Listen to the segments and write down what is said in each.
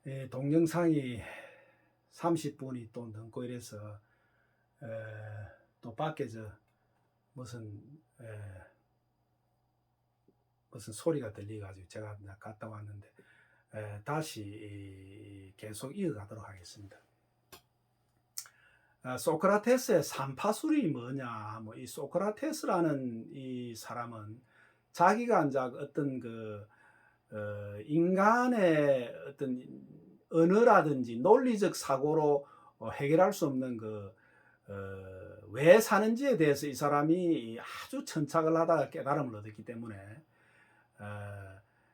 예. 동영상이 30분이 또 넘고 이래서 또 밖에서 무슨 에, 무슨 소리가 들려가지고 제가 갔다 왔는데 다시 계속 이어가도록 하겠습니다. 소크라테스의 삼파술이 뭐냐? 뭐 이 소크라테스라는 이 사람은 자기가 이제 어떤 인간의 어떤 언어라든지 논리적 사고로 해결할 수 없는 왜 사는지에 대해서 이 사람이 아주 천착을 하다가 깨달음을 얻었기 때문에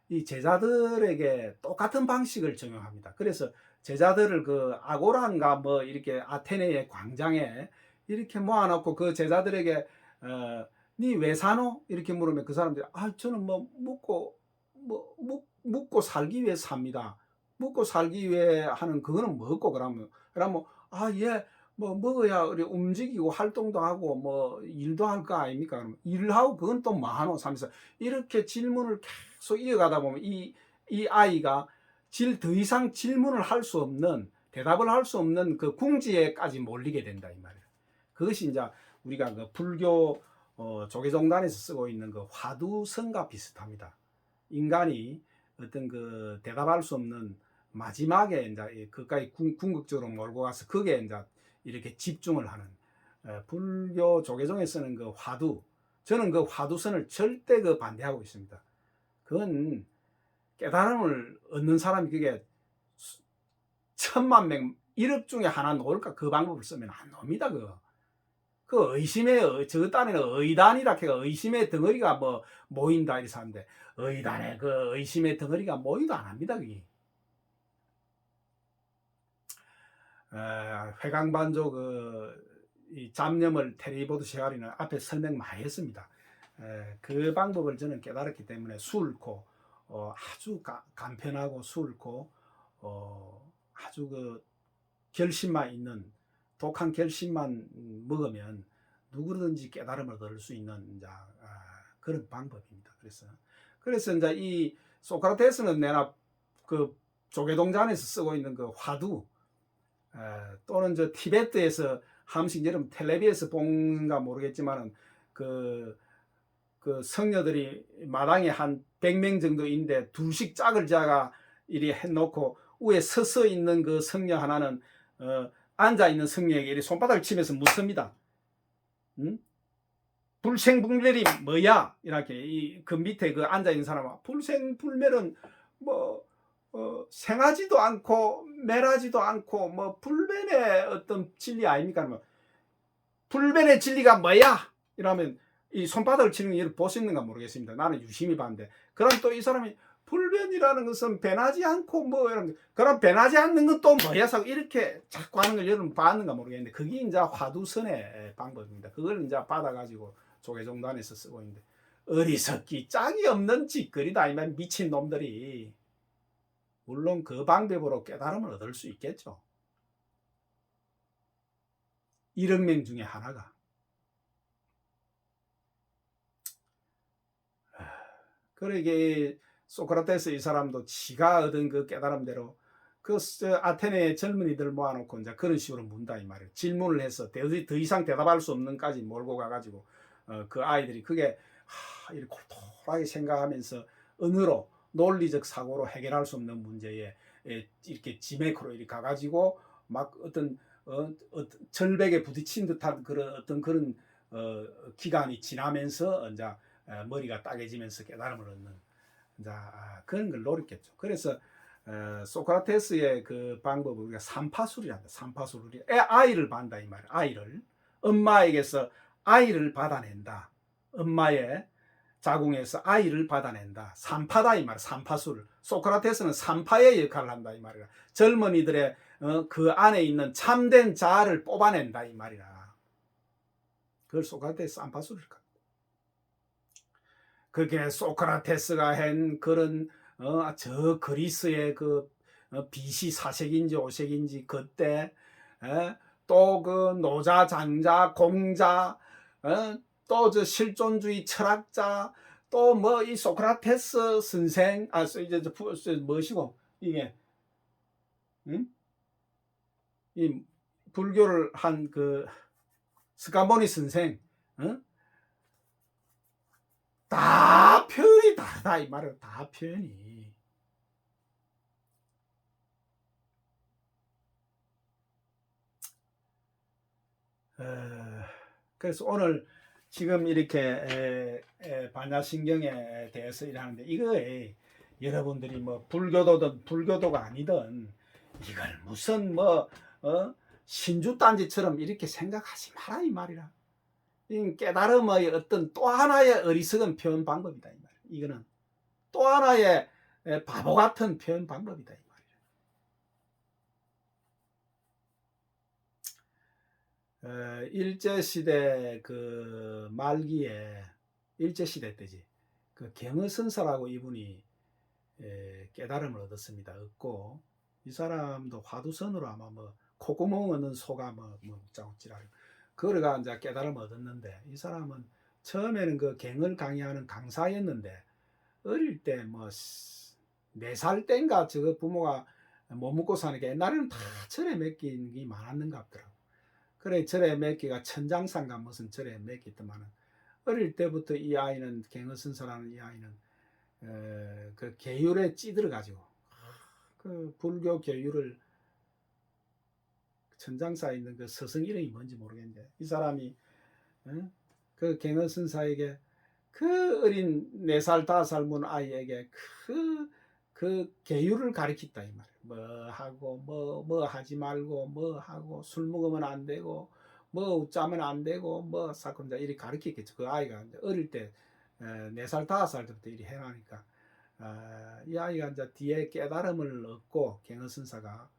이 제자들에게 똑같은 방식을 적용합니다. 그래서 제자들을 그 아고라인가 뭐 이렇게 아테네의 광장에 이렇게 모아놓고 그 제자들에게 니 왜 사노? 이렇게 물으면 그 사람들이 저는 뭐 묵고 살기 위해 삽니다. 묵고 살기 위해 하는 그거는 뭐고 그러면 예, 뭐 먹어야 우리 움직이고 활동도 하고 뭐 일도 할 거 아닙니까? 그러면 일하고 그건 또 뭐하노? 하면서 이렇게 질문을 계속 이어가다 보면 이 아이가 더 이상 질문을 할 수 없는, 대답을 할 수 없는 그 궁지에까지 몰리게 된다 이 말이에요. 그것이 이제 우리가 그 불교 조계종단에서 쓰고 있는 그 화두성과 비슷합니다. 인간이 어떤 그 대답할 수 없는 마지막에 이제 그까지 궁극적으로 몰고 가서 거기에 이제 이렇게 집중을 하는 불교 조계종에 쓰는 그 화두, 저는 그 화두선을 절대 반대하고 있습니다. 그건 깨달음을 얻는 사람이 그게 1000만 명 1억 중에 하나 나올까? 그 방법을 쓰면 안 나옵니다. 그 의심의 저 딴에는 의단이라 해가 의심의 덩어리가 뭐 모인다 이래서 하는데 의단에 그 의심의 덩어리가 모이도 안 합니다. 그게 회광반조 이 잡념을 테레이보드 쉐아리는 앞에 설명 많이 했습니다. 그 방법을 저는 깨달았기 때문에 수옳고 아주 간편하고 수옳고 아주 결심만 있는 독한 결심만 먹으면 누구든지 깨달음을 얻을 수 있는 그런 방법입니다. 그래서 이제 이 소크라테스는 내가 그 조계동전에서 쓰고 있는 그 화두 또는 저 티베트에서 함식 여러분 텔레비에서 본가 모르겠지만은 그 성녀들이 마당에 한 100명 정도인데 둘씩 짝을 지어가 이리 해놓고 위에 서서 있는 그 성녀 하나는 앉아 있는 성녀에게 이리 손바닥을 치면서 묻습니다. 불생불멸이 뭐야? 이렇게 그 밑에 그 앉아 있는 사람은 불생불멸은 뭐 생하지도 않고 멸하지도 않고 뭐 불변의 어떤 진리 아닙니까? 뭐 불변의 진리가 뭐야? 이러면 이 손바닥을 치는 게 보시는가 모르겠습니다. 나는 유심히 봤는데 그럼 또 이 사람이 불변이라는 것은 변하지 않고 뭐 이런 그럼 변하지 않는 건 또 뭐야? 이렇게 자꾸 하는 걸 여러분 봤는가 모르겠는데 그게 이제 화두선의 방법입니다. 그걸 이제 받아가지고 조계종단에서 쓰고 있는데 어리석기 짝이 없는 짓거리다 아니면 미친 놈들이 물론 그 방법으로 깨달음을 얻을 수 있겠죠. 1억 명 중에 하나가. 그러게 소크라테스 이 사람도 지가 얻은 그 깨달음대로 그 아테네 젊은이들 모아놓고 이제 그런 식으로 문다 이 말이에요. 질문을 해서 더 이상 대답할 수 없는까지 몰고 가가지고 그 아이들이 그게 이렇게 골똘하게 생각하면서 언어로 논리적 사고로 해결할 수 없는 문제에 이렇게 지메크로 이렇게 가가지고 막 어떤 절벽에 부딪힌 듯한 그런 기간이 지나면서 이제 머리가 따개지면서 깨달음을 얻는 그런 걸 노렸겠죠. 그래서 소크라테스의 그 방법을 우리가 삼파술이란다. 삼파술. 아이를 받는다 이 말이야. 아이를 엄마에게서 아이를 받아낸다. 엄마의 자궁에서 아이를 받아낸다. 삼파다 이 말이야. 삼파술. 소크라테스는 삼파의 역할을 한다 이 말이야. 젊은이들의 그 안에 있는 참된 자아를 뽑아낸다 이 말이야. 그걸 소크라테스 삼파술일까? 그게 소크라테스가 한 그런 저 그리스의 BC 4세기인지 5세기인지 그때 또 그 노자 장자 공자 또 저 실존주의 철학자 또 뭐 이 소크라테스 선생 이제 뭐시고 이게 응? 이 불교를 한 그 스가모니 선생 응? 다 표현이 다르다 이 말이에요. 다 표현이. 그래서 오늘 지금 이렇게 반야신경에 대해서 일하는데 이거에 여러분들이 뭐 불교도든 불교도가 아니든 이걸 무슨 뭐 신주단지처럼 이렇게 생각하지 마라 이 말이라. 이 깨달음의 어떤 또 하나의 어리석은 표현 방법이다 이 말. 이거는 또 하나의 바보 같은 표현 방법이다 이 말이야. 일제 시대 그 말기에 일제 시대 때지. 그 경의선사라고 이분이 깨달음을 얻었습니다. 얻고 이 사람도 화두선으로 아마 뭐 콧구멍 얻는 소가 뭐 짜고찌라 그거가 이제 깨달음을 얻었는데 이 사람은 처음에는 그 갱을 강의하는 강사였는데 어릴 때 뭐 4살 땐가 저 부모가 못 먹고 사니까 옛날에는 다 절에 맡긴 게 많았는가 보더라고. 그래 절에 맡기가 천장산가 무슨 절에 맡겼더만은 어릴 때부터 이 아이는 갱의선사라는 이 아이는 그 계율에 찌들어 가지고 그 불교 계율을 천장사에 있는 그 스승 이름이 뭔지 모르겠는데 이 사람이 그 갱의선사에게 그 어린 4살 5살 문 아이에게 그 계율을 가르쳤다 이 말이에요. 뭐 하고 뭐 하지 말고 뭐 하고 술 먹으면 안 되고 뭐 웃자면 안 되고 뭐 사건자 이리 가르쳤겠죠. 그 아이가 어릴 때 4살 5살 때부터 이리 해나니까 이 아이가 이제 뒤에 깨달음을 얻고 갱의선사가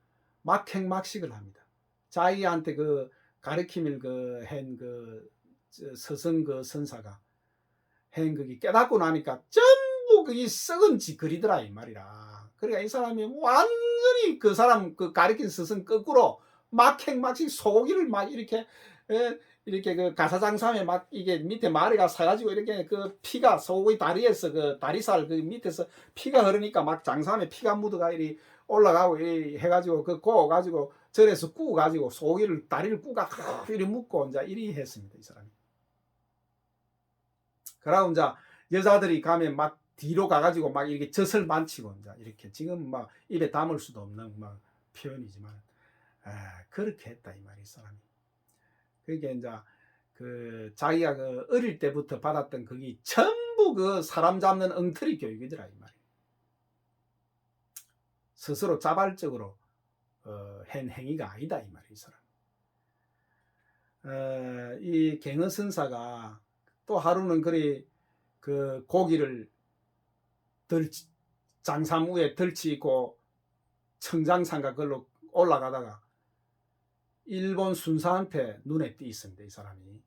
막행막식을 합니다. 자기한테 그 가르침을 한 스승 그 선사가 한 그게 깨닫고 나니까 전부 그게 썩은 짓거리더라 이 말이라. 그러니까 이 사람이 완전히 그 사람 그 가르친 스승 거꾸로 막행막식 소고기를 막 이렇게 그 가사장삼에 막 이게 밑에 마리가 사가지고 이렇게 그 피가 소고기 다리에서 그 다리살 그 밑에서 피가 흐르니까 막 장삼에 피가 묻어가 이리 올라가고 이리 해가지고 그 구워가지고 절에서 구워가지고 소고기를 다리를 구가 이리 묶고 이제 이리 했습니다 이 사람이. 그러고 이제 여자들이 가면 막 뒤로 가가지고 막 이렇게 젖을 만치고 이제 이렇게 지금 막 입에 담을 수도 없는 막 표현이지만 그렇게 했다 이 말이 사람이. 그게 이제 그 자기가 그 어릴 때부터 받았던 그게 전부 그 사람 잡는 엉터리 교육이더라 이 말이. 스스로 자발적으로 한 행위가 아니다 이 말이 이 사람. 이 갱의선사가 또 하루는 그리 그 고기를 장삼 위에 덜치고 청장산가 그걸로 올라가다가 일본 순사한테 눈에 띄었습니다. 이 사람이.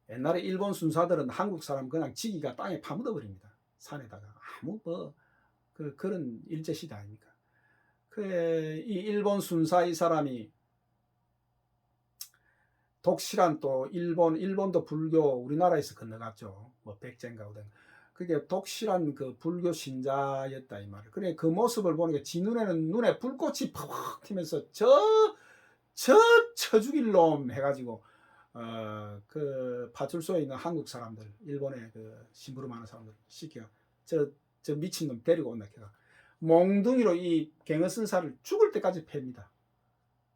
옛날에 일본 순사들은 한국 사람 그냥 지기가 땅에 파묻어 버립니다. 산에다가 아무 그런 일제시대 아닙니까? 이 일본 순사 이 사람이 독실한 또 일본도 불교 우리나라에서 건너갔죠. 뭐 백제인가 오든. 그게 독실한 그 불교 신자였다 이 말이에요. 그래 그 모습을 보니까 지 눈에 불꽃이 팍 튀면서 쳐 죽일 놈 해가지고 그 파출소에 있는 한국 사람들 일본의 그 심부름하는 사람들 시켜 저 미친놈 데리고 온다 걔가 몽둥이로 이 갱의선사를 죽을 때까지 팹니다.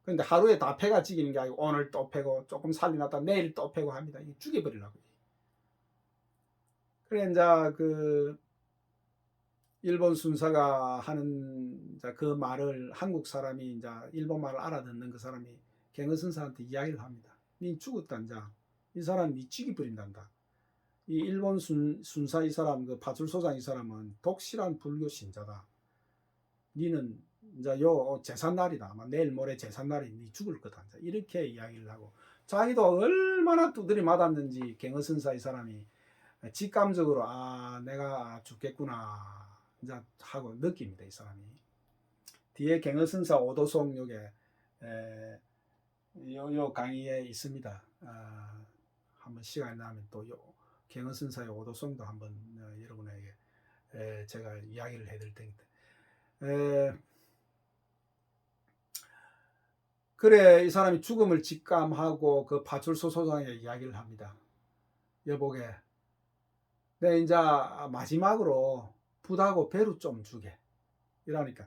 그런데 하루에 다 패가 지기는 게 아니고 오늘 또 패고 조금 살리놨다 내일 또 패고 합니다. 죽여버리려고. 그래 이제 그 일본 순사가 하는 그 말을 한국 사람이 이제 일본 말을 알아듣는 그 사람이 갱의선사한테 이야기를 합니다. 니 죽었다 이제 이 사람 니 죽여버린단다. 이 일본 순사 이 사람 그 파출소장 이 사람은 독실한 불교 신자다. 니는 이제 요 제삿날이다. 아마 내일 모레 제삿날이 니 죽을 거다. 이렇게 이야기를 하고 자기도 얼마나 두드리 맞았는지 갱의선사 이 사람이 직감적으로 내가 죽겠구나 이제 하고 느낍니다 이 사람이. 뒤에 갱의선사 오도송 요게 요 강의에 있습니다. 한번 시간이 나면 또 갱의선사의 오도송도 한번 여러분 제가 이야기를 해드릴 테니까. 그래 이 사람이 죽음을 직감하고 그 파출소 소장에게 이야기를 합니다. 여보게, 내 이제 마지막으로 붓하고 배로 좀 주게. 이러니까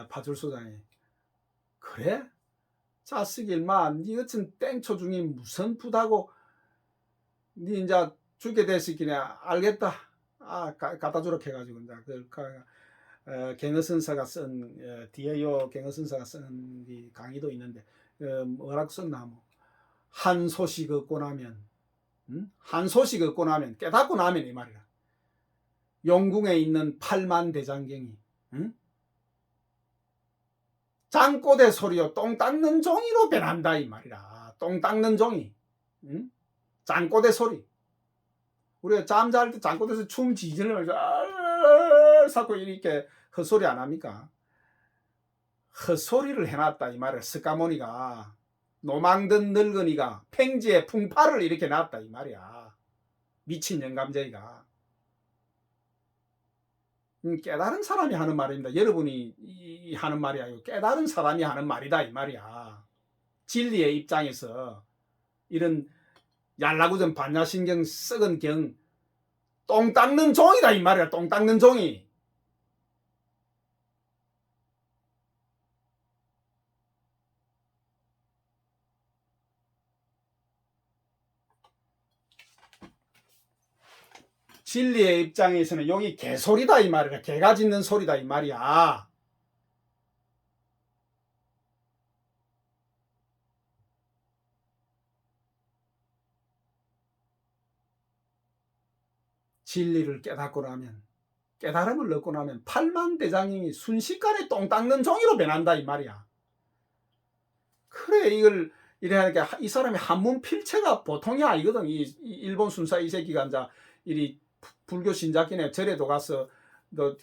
파출소장이, 그래? 자식일마, 니 같은 땡초 중이 무슨 붓하고, 니 이제 주게 됐으기네. 알겠다. 갖다 주라 해가지고 이제 갱허선사가 쓴 뒤에 요 갱허선사가 쓴 강의도 있는데 뭐라고 썼나 뭐, 한 소식 얻고 나면 한 소식 얻고 나면 깨닫고 나면 이 말이야. 용궁에 있는 8만 대장경이 장꼬대 소리요 똥 닦는 종이로 변한다 이 말이라. 똥 닦는 종이, 장꼬대 소리. 우리가 잠잘 때 장꼬대에서 춤 지지는 자꾸 이렇게 헛소리 안 합니까? 헛소리를 해놨다 이 말이야. 스카모니가, 노망든 늙은이가 팽지에 풍파를 이렇게 놨다 이 말이야. 미친 영감쟁이가. 깨달은 사람이 하는 말입니다. 여러분이 하는 말이 아니고 깨달은 사람이 하는 말이다 이 말이야. 진리의 입장에서 이런 얄라구전 반야신경 썩은 경, 똥 닦는 종이다 이 말이야. 똥 닦는 종이. 진리의 입장에서는 여기 개소리다 이 말이야. 개가 짖는 소리다 이 말이야. 진리를 깨닫고 나면, 깨달음을 얻고 나면 8만 대장님이 순식간에 똥 닦는 종이로 변한다 이 말이야. 그래 이걸 이래 하니까 이 사람이 한문 필체가 보통이 아니거든. 이 일본 순사 이 새끼가 이제 이 불교 신자끼네 절에도 가서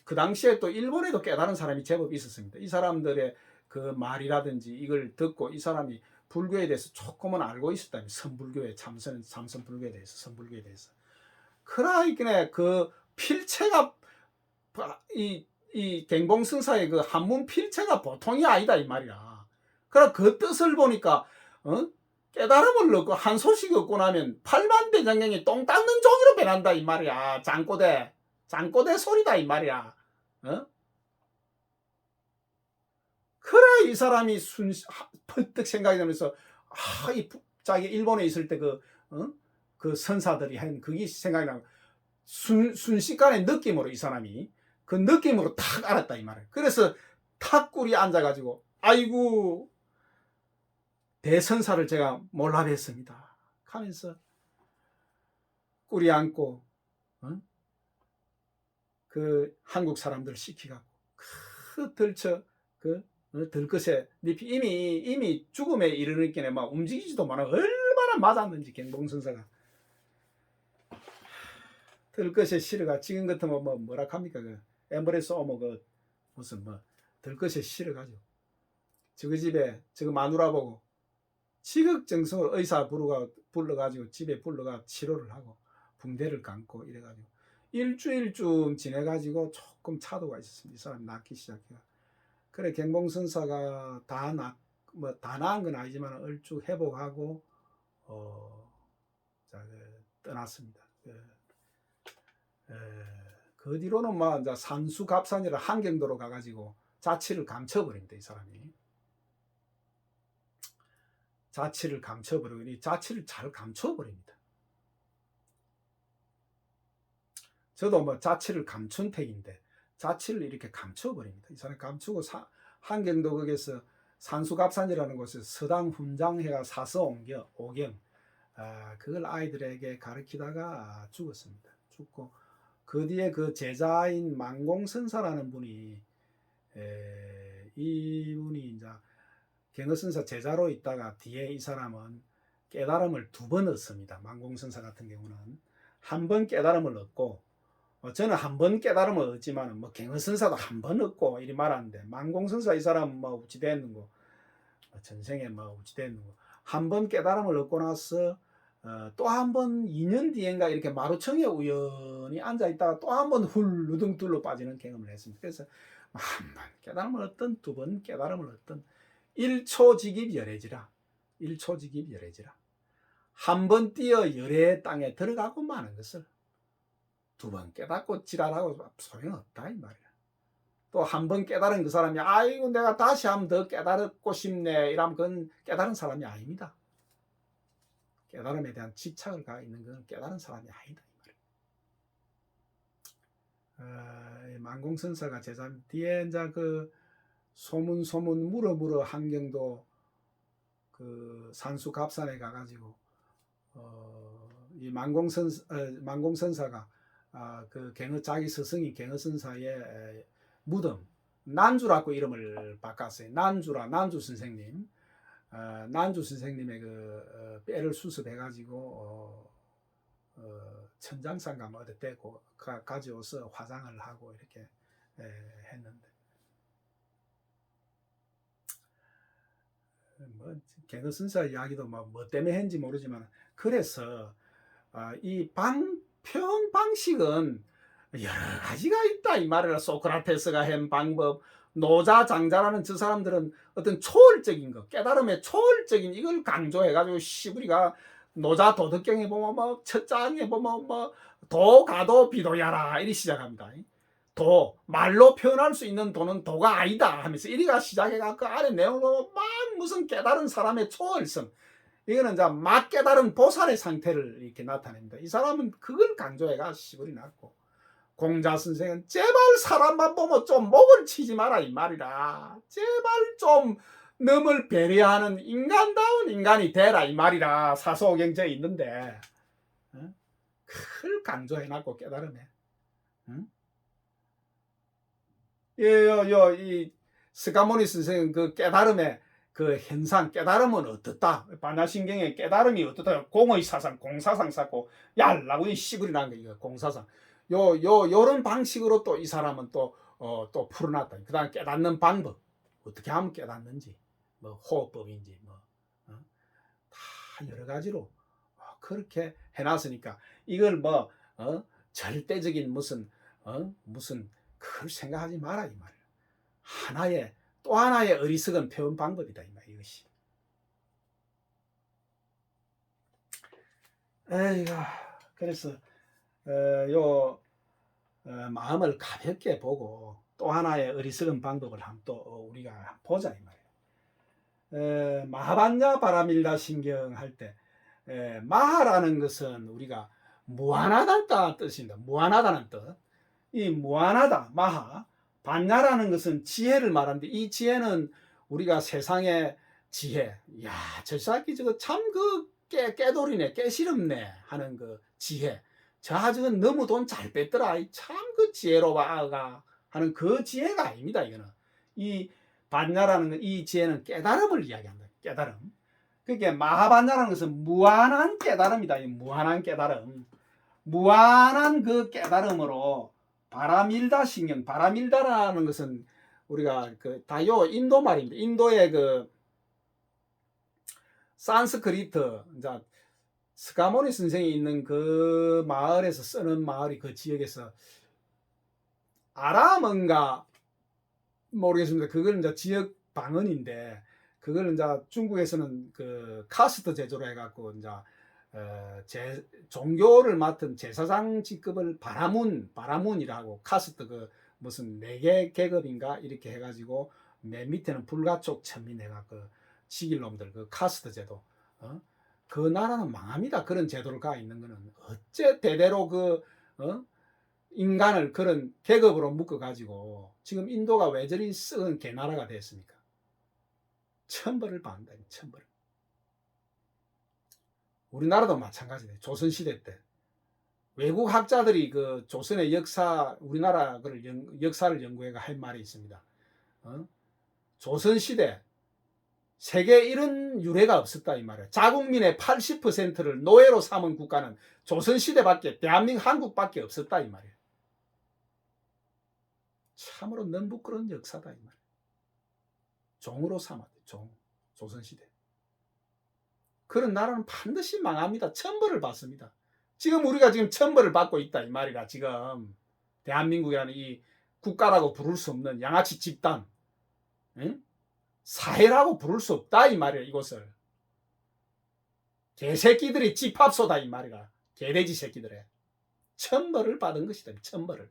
그 당시에 또 일본에도 깨달은 사람이 제법 있었습니다. 이 사람들의 그 말이라든지 이걸 듣고 이 사람이 불교에 대해서 조금은 알고 있었다면, 선불교에 참선 불교에 대해서, 선불교에 대해서. 그러니까 그 필체가 이 갱봉승사의 그 한문 필체가 보통이 아니다 이 말이야. 그래 그 뜻을 보니까 깨달음을 얻고 한 소식 얻고 나면 8만 대장경이 똥 닦는 종이로 변한다 이 말이야. 장꼬대 소리다 이 말이야. 그래 이 사람이 번뜩 생각이 나면서 자기 일본에 있을 때 그 선사들이 한 그게 생각이 나고, 순식간에 느낌으로 이 사람이 그 느낌으로 탁 알았다 이 말이야. 그래서 탁 꿀이 앉아가지고, 아이고 대선사를 제가 몰라뵀습니다 하면서 꿀이 앉고 그 한국 사람들 시키갖고 그 들것에 이미 죽음에 이르니까 막 움직이지도 않아. 얼마나 맞았는지 갱봉선사가. 들것에 실어가 지금 같으면 뭐라 합니까? 그 엠브레스 오모 그 무슨 들것에 실어가지고 저거 집에 저거 마누라 보고 지극정성으로 의사 불러가지고 집에 불러가 치료를 하고 붕대를 감고 이래가지고 일주일쯤 지내가지고 조금 차도가 있었습니다. 이 사람 낫기 시작해요. 그래 갱봉선사가 다 나은 건 아니지만 얼추 회복하고 떠났습니다. 그 뒤로는 이제 산수갑산이라 한경도로 가가지고 자취를 감춰버립니다. 이 사람이 자취를 감춰버리니 자취를 잘 감춰버립니다. 저도 자취를 감춘 택인데 자취를 이렇게 감춰버립니다. 이 사람이 감추고 한경도 거기서 산수갑산이라는 곳에서 서당 훈장회가 사서 옮겨 오경 그걸 아이들에게 가르치다가 죽었습니다. 죽고 그 뒤에 그 제자인 망공선사라는 분이 이분이 이제 갱허선사 제자로 있다가 뒤에 이 사람은 깨달음을 2번 얻습니다. 망공선사 같은 경우는 한 번 깨달음을 얻고, 저는 한 번 깨달음을 얻지만 갱허선사도 한 번 얻고 이리 말하는데, 망공선사 이 사람은 우찌됐는 거, 전생에 우찌됐는 거, 한 번 깨달음을 얻고 나서 또 한 번 2년 뒤엔가 이렇게 마루청에 우연히 멍하니 앉아 있다가 또 한 번 훌루덩 빠지는 경험을 했습니다. 그래서 한 번 깨달음을 얻든 두 번 깨달음을 얻든 1초직입 열애지라. 1초직입 열애지라. 한 번 뛰어 열애의 땅에 들어가고 마는 것을 두 번 깨닫고 지랄하고 소용없다 이 말이야. 또 한 번 깨달은 그 사람이 아이고 내가 다시 한 번 더 깨달고 싶네 이러면 그건 깨달은 사람이 아닙니다. 깨달음에 대한 집착을 가지고 있는 건 깨달은 사람이 아니다 이 말이야. 만공선사가 제자님 뒤에 이제 그 소문 물어 한경도 그 산수갑산에 가가지고 이 만공선사가 그 자기 스승인 갱허선사의 무덤 난주라고 이름을 바꿨어요. 난주 선생님. 난주 선생님의 그 뼈를 수습해가지고 천장상가 뭐 어디 떼고 가져와서 화장을 하고 이렇게 했는데 뭐 갱허선사 이야기도 뭐 때문에 했는지 모르지만 그래서 이 표현 방식은 여러 가지가 있다 이 말이라. 소크라테스가 한 방법, 노자 장자라는 저 사람들은 어떤 초월적인 것, 깨달음의 초월적인 이걸 강조해가지고 시부리가 노자 도덕경에 보면 뭐 첫장에 보면 뭐 도 가도 비도야라 이리 시작합니다. 도 말로 표현할 수 있는 도는 도가 아니다 하면서 이리가 시작해갖고 아래 내용을 보면 막 무슨 깨달은 사람의 초월성, 이거는 이제 막 깨달은 보살의 상태를 이렇게 나타냅니다. 이 사람은 그걸 강조해가 시부리 났고, 공자 선생은 제발 사람만 보면 좀 목을 치지 마라 이 말이라. 제발 좀 남을 배려하는 인간다운 인간이 되라 이 말이라. 사소경제에 있는데 그걸 강조해놨고 깨달음에. 이 스가모니 선생은 그 깨달음에 그 현상, 깨달음은 어떻다? 반야신경에 깨달음이 어떻다? 공의 사상, 공사상 쌓고 얄라고 이 시부리 난 거 이거 공사상. 요런 방식으로 또 이 사람은 또 풀어놨다. 그 다음에 깨닫는 방법. 어떻게 하면 깨닫는지. 뭐 호흡법인지 다 여러 가지로 그렇게 해놨으니까 이걸 절대적인 무슨 그걸 생각하지 마라 이 말이야. 또 하나의 어리석은 표현 방법이다 이 말 이것이. 그래서 마음을 가볍게 보고 또 하나의 어리석은 방법을 한번 또 우리가 보자 이 말이에요. 마하반야 바라밀다 신경 할 때 마하라는 것은 우리가 무한하다는 뜻입니다. 무한하다는 뜻. 이 무한하다 마하. 반야라는 것은 지혜를 말하는데 이 지혜는 우리가 세상의 지혜. 야, 저 새끼 저거 참 깨돌이네, 깨시름네 하는 그 지혜. 저거 너무 돈 잘 뺐더라. 참 그 지혜로워가 하는 그 지혜가 아닙니다. 이거는 이 반야라는 이 지혜는 깨달음을 이야기한다. 깨달음. 그러니까 마하반야라는 것은 무한한 깨달음이다. 무한한 깨달음. 무한한 그 깨달음으로 바라밀다 신경. 바라밀다라는 것은 우리가 그 다요 인도 말입니다. 인도의 그 산스크리트 이제 스가모니 선생이 있는 그 마을에서 쓰는 마을이 그 지역에서 아람어인가 모르겠습니다. 그걸 이제 지역 방언인데 그걸 이제 중국에서는 그 카스트 제조로 해갖고 이제 종교를 맡은 제사장 직급을 바라문이라고 카스트 그 무슨 4개 계급인가 이렇게 해가지고 맨 밑에는 불가촉 천민 해갖고 지길놈들 그 카스트 제도. 그 나라는 망합니다. 그런 제도를 가 있는 거는 어째 대대로 인간을 그런 계급으로 묶어가지고 지금 인도가 왜 저리 썩은 개나라가 됐습니까? 천벌을 받는다. 천벌. 우리나라도 마찬가지네. 조선시대 때 외국 학자들이 그 조선의 역사, 우리나라 역사를 연구해가 할 말이 있습니다. 조선시대 세계에 이런 유례가 없었다 이 말이야. 자국민의 80%를 노예로 삼은 국가는 조선시대밖에, 대한민국 한국밖에 없었다 이 말이야. 참으로 넘부끄러운 역사다 이 말이야. 종으로 삼았대. 조선시대. 그런 나라는 반드시 망합니다. 천벌을 받습니다. 지금 우리가 지금 천벌을 받고 있다 이 말이라. 지금 대한민국이라는 이 국가라고 부를 수 없는 양아치 집단, 응? 사회라고 부를 수 없다 이 말이야. 이곳을 개새끼들이 집합소다 이 말이라. 개돼지 새끼들의 천벌을 받은 것이다. 천벌을.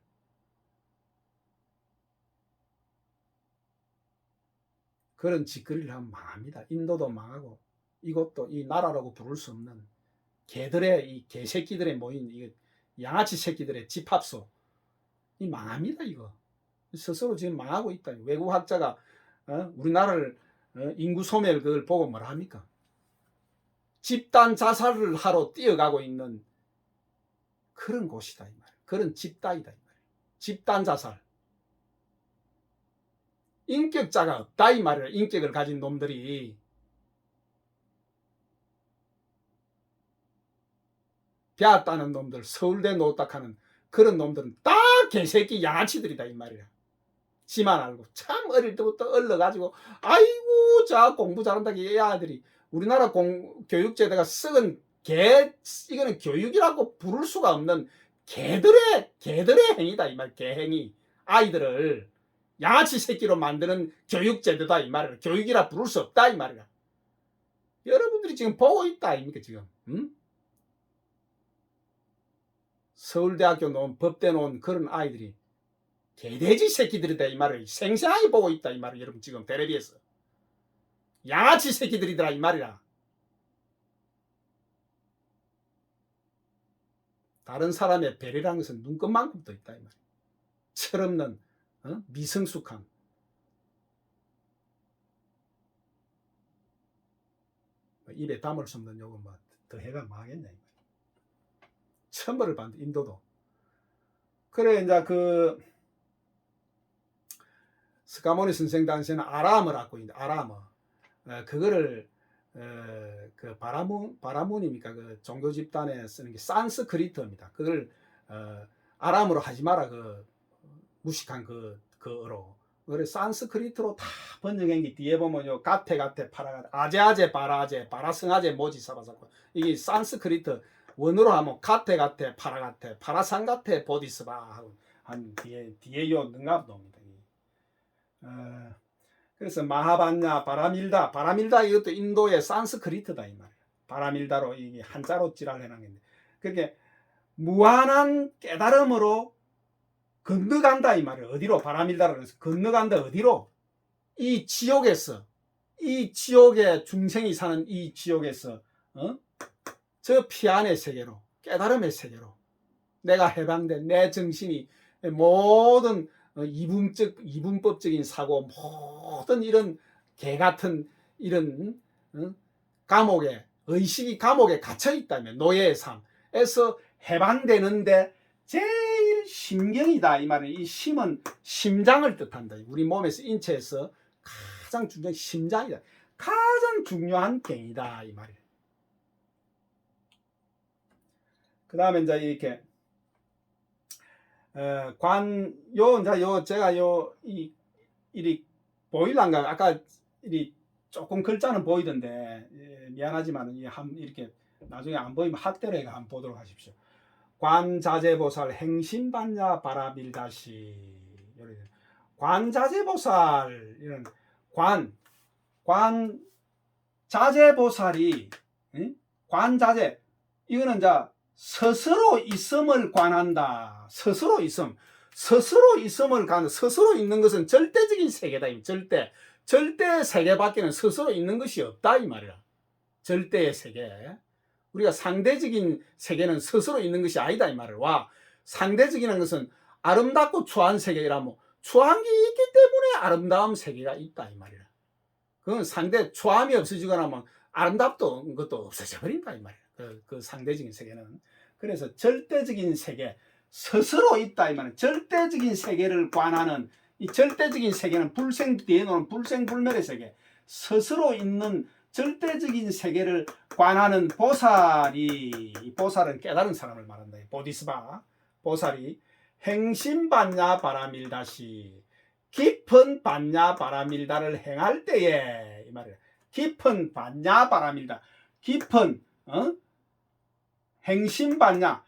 그런 짓거리를 하면 망합니다. 인도도 망하고 이것도 이 나라라고 부를 수 없는 개들의 이 개새끼들의 모인 이 양아치 새끼들의 집합소 이 망합니다. 이거 스스로 지금 망하고 있다. 외국 학자가 우리나라를 인구 소멸 그걸 보고 뭐라 합니까? 집단 자살을 하러 뛰어가고 있는 그런 곳이다 이 말. 그런 집단이다 이 말. 집단 자살. 인격자가 없다 이 말이야. 인격을 가진 놈들이 배웠다는 놈들, 서울대 노딱하는 그런 놈들은 다 개새끼 양아치들이다 이 말이야. 지만 알고 참 어릴 때부터 얼러가지고 아이고 자 공부 잘한다 이 아들이 우리나라 교육제도가 썩은 개 이거는 교육이라고 부를 수가 없는 개들의 행위다 이 말. 개행위. 아이들을 양아치 새끼로 만드는 교육제도다 이 말이야. 교육이라 부를 수 없다 이 말이야. 여러분들이 지금 보고 있다 아닙니까 지금? 응? 서울대학교 놓은 법대 놓은 그런 아이들이 개돼지 새끼들이다 이 말을 생생하게 보고 있다 이 말을 여러분 지금 텔레비에서 양아치 새끼들이더라 이 말이라. 다른 사람의 배려라는 것은 눈끝만큼도 있다 이 말. 철없는 미성숙한 입에 담을 수 없는 요거 뭐 더 해가 망하겠냐 이 말. 천벌을 받는 인도도. 그래 이제 그 스카모니 선생 당시에는 아람을 갖고 있는데 아람어 그거를 그 바라문입니까 그 종교 집단에 쓰는 게 산스크리트입니다. 그걸 아람으로 하지 마라 그 무식한 그어로 그래 산스크리트로 다 번역한 게 뒤에 보면 요 가테 파라가테 아제 바라제 바라성아제 모지 사바사고 이게 산스크리트 원어로 하면 가테 파라가테 파라상가테 보디스바 하고 한 뒤에 요 능합도입니다. 그래서 마하반야 바라밀다 이것도 인도의 산스크리트다 이 말이야. 바라밀다로 이게 한자로 찌랄 해놨는데 그게 무한한 깨달음으로 건너간다 이 말이야. 어디로? 바라밀다라고 해서 건너간다 어디로? 이 지옥에서 이 지옥에 중생이 사는 이 지옥에서 저 피안의 세계로 깨달음의 세계로 내가 해방된 내 정신이 모든 이분법적인 사고 모든 이런 개같은 이런 감옥에 의식이 감옥에 갇혀 있다면 노예의 삶에서 해방되는데 제일 심경이다 이 말은 이 심은 심장을 뜻한다. 우리 몸에서 인체에서 가장 중요한 심장이다. 가장 중요한 경이다 이 말이에요. 그 다음에 이제 이렇게 제가 이리 보일란가 아까 이리 조금 글자는 보이던데 미안하지만 이렇게 나중에 안 보이면 학대로 해가 한번 보도록 하십시오. 관자재보살 행심반야 바라밀다시 관자재보살 이런 관자재보살이 관자재 이거는 자 스스로 있음을 관한다. 스스로 있음을 관한다. 스스로 있는 것은 절대적인 세계다. 절대 세계밖에는 스스로 있는 것이 없다 이 말이야. 절대의 세계. 우리가 상대적인 세계는 스스로 있는 것이 아니다 이 말을. 와 상대적이라는 것은 아름답고 추한 세계라면 추한 게 있기 때문에 아름다운 세계가 있다 이 말이야. 그건 상대 추함이 없어지거나 하면 아름답던 것도 없어져 버린다 이 말이야. 그 상대적인 세계는. 그래서 절대적인 세계 스스로 있다 이 말은 절대적인 세계를 관하는 이 절대적인 세계는 불생 뒤에 놓은 불생불멸의 세계 스스로 있는 절대적인 세계를 관하는 보살이 보살은 깨달은 사람을 말한다. 보디스바 보살이 행심반야 바라밀다시 깊은 반야 바라밀다를 행할 때에 이 말이야. 깊은 반야 바라밀다 깊은 행심받냐?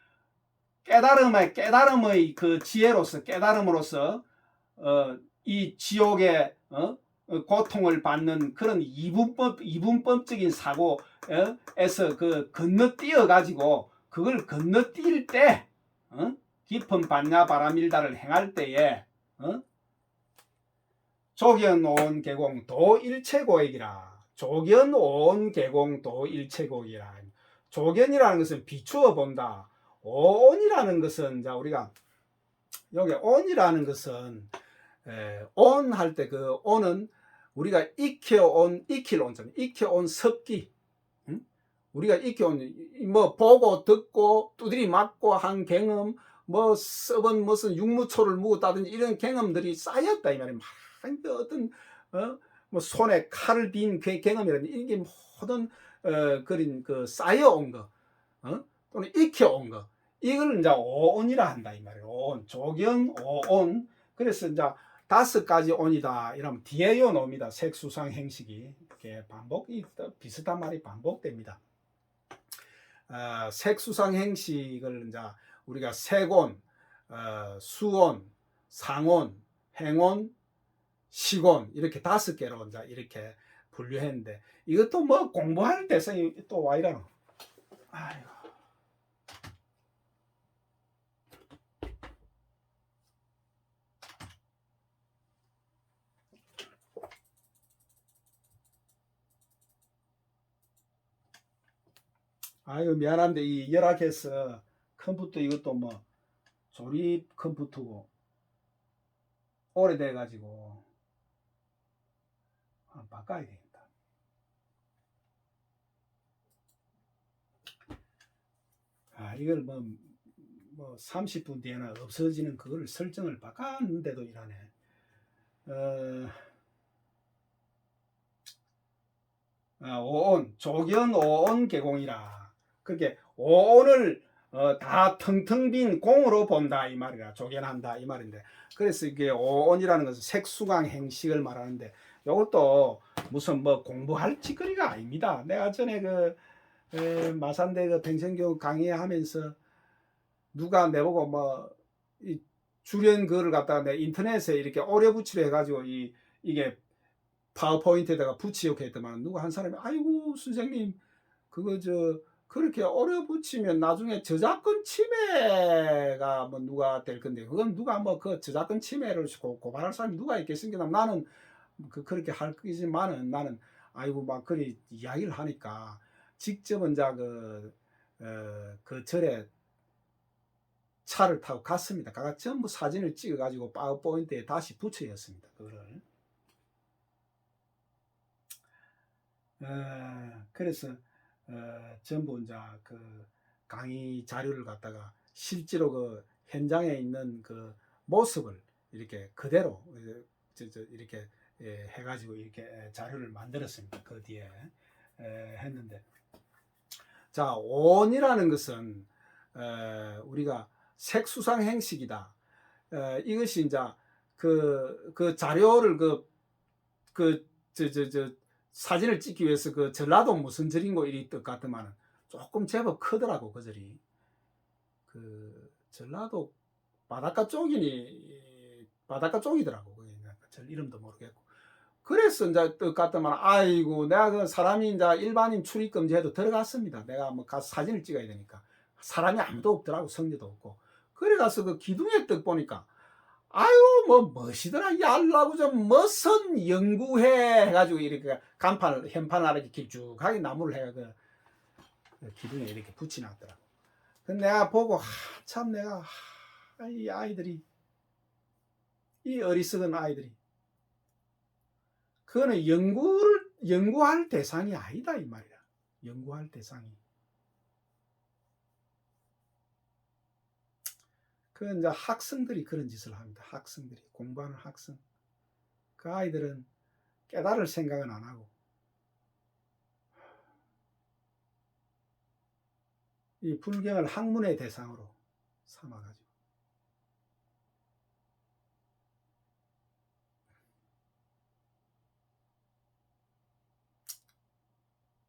깨달음의 그 지혜로서, 깨달음으로서 이 지옥의 고통을 받는 그런 이분법적인 사고에서 그 건너뛰어 가지고 그걸 건너뛸 때 깊은 반야 바라밀다를 행할 때에 조견온 계공 도일체고액이라. 조견온 계공 도일체고액이라. 조견이라는 것은 비추어 본다. 온이라는 것은 자 우리가 여기 온이라는 것은 온 할 때 그 온은 우리가 익혀온 익혀온 습기. 우리가 익혀온 뭐 보고 듣고 두드리 맞고 한 경험, 뭐 썩은 무슨 육무초를 묵었다든지 이런 경험들이 쌓였다 이 말이에요. 어떤 뭐 손에 칼을 빈 그 경험이라든지 이런 게 모든 그린 그 쌓여온 거, 또는 익혀온 거, 이걸 이제 오온이라 한다 이 말이에요. 오온, 조견, 오온. 그래서 이제 5가지 온이다 이러면 뒤에 옵니다. 색수상 행식이 이렇게 반복이 비슷한 말이 반복됩니다. 색수상 행식을 이제 우리가 색온, 수온, 상온, 행온, 식온 이렇게 5개로 이제 이렇게 분류했는데 이것도 뭐 공부할 대상이 또 와 이러노. 아이고. 아이고 미안한데 이 열악해서 컴퓨터 이것도 뭐 조립 컴퓨터고 오래돼 가지고 바꿔야 되겠다. 이걸 뭐 30분 뒤에나 없어지는 그걸 설정을 바꿨는데도 이러네. 오온, 조견 오온 계공이라. 그렇게 오온을 다 텅텅 빈 공으로 본다 이 말이라. 조견한다 이 말인데. 그래서 이게 오온이라는 것은 색수강 행식을 말하는데 이것도 무슨 뭐 공부할 짓거리가 아닙니다. 내가 전에 그 마산대 그 팽생교 강의하면서 누가 내보고 뭐 이 주련 글을 갖다가 내 인터넷에 이렇게 오려 붙이려 해가지고 이게 파워포인트에다가 붙이려고 했더만 누가 한 사람이 아이고 선생님 그거 그렇게 오려 붙이면 나중에 저작권 침해가 뭐 누가 될 건데 그건 누가 뭐 그 저작권 침해를 고발할 사람이 누가 있겠습니까? 나는 그렇게 할 거지만은 나는 아이고 막 그리 이야기를 하니까 직접 이제 그 절에 차를 타고 갔습니다. 가가 전부 사진을 찍어 가지고 파워포인트에 다시 붙여였습니다. 그거를. 그래서 전부 이제 그 강의 자료를 갖다가 실제로 그 현장에 있는 그 모습을 이렇게 그대로 이렇게 해가지고 이렇게 자료를 만들었습니다. 그 뒤에 했는데 자 온이라는 것은 우리가 색수상 행식이다. 이것이 이제 그 자료를 사진을 찍기 위해서 그 전라도 무슨 절인고 이리 뜻 같더만은 조금 제법 크더라고 그 절이. 그 전라도 바닷가 쪽이더라고. 절 이름도 모르겠고. 그래서 이제 뜻 같더만 아이고 내가 그 사람이 이제 일반인 출입 금지해도 들어갔습니다. 내가 뭐 가서 사진을 찍어야 되니까 사람이 아무도 없더라고 성녀도 없고. 그래 가서 그 기둥에 떡 보니까 아유 뭐 멋이더라 얄라고 좀 멋선 연구회 해가지고 이렇게 현판을 이렇게 길쭉하게 나무를 해가 그 기둥에 이렇게 붙여놨더라고. 근데 내가 보고 참 내가 이 아이들이 이 어리석은 아이들이 그거는 연구할 대상이 아니다 이 말이야. 연구할 대상이. 그 이제 학생들이 그런 짓을 합니다. 학생들이 공부하는 학생. 그 아이들은 깨달을 생각은 안 하고 이 불경을 학문의 대상으로 삼아가지고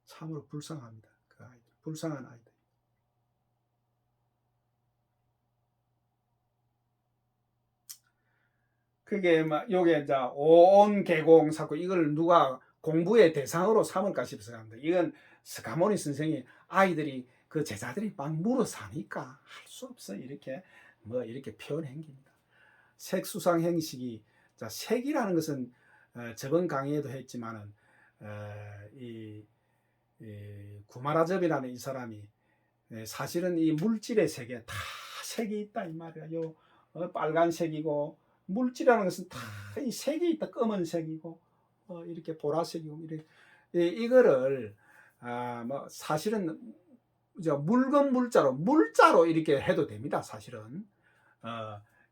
참으로 불쌍합니다. 그 아이들, 불쌍한 아이들. 그게 막 요게 이제 온 계공 사고 이걸 누가 공부의 대상으로 삼을까 싶어서 합니다. 이건 스가모니 선생이 아이들이 그 제자들이 막 물어서 하니까 할 수 없어 이렇게 뭐 이렇게 표현한 겁니다. 색수상 행식이 자 색이라는 것은 저번 강의에도 했지만은 이 구마라접이라는 이 사람이 사실은 이 물질의 세계 다 색이 있다 이 말이야. 요 빨간색이고 물질이라는 것은 다 이 색이 있다. 검은색이고 이렇게 보라색이고 이렇게 이거를 뭐 사실은 물건 물자로 이렇게 해도 됩니다. 사실은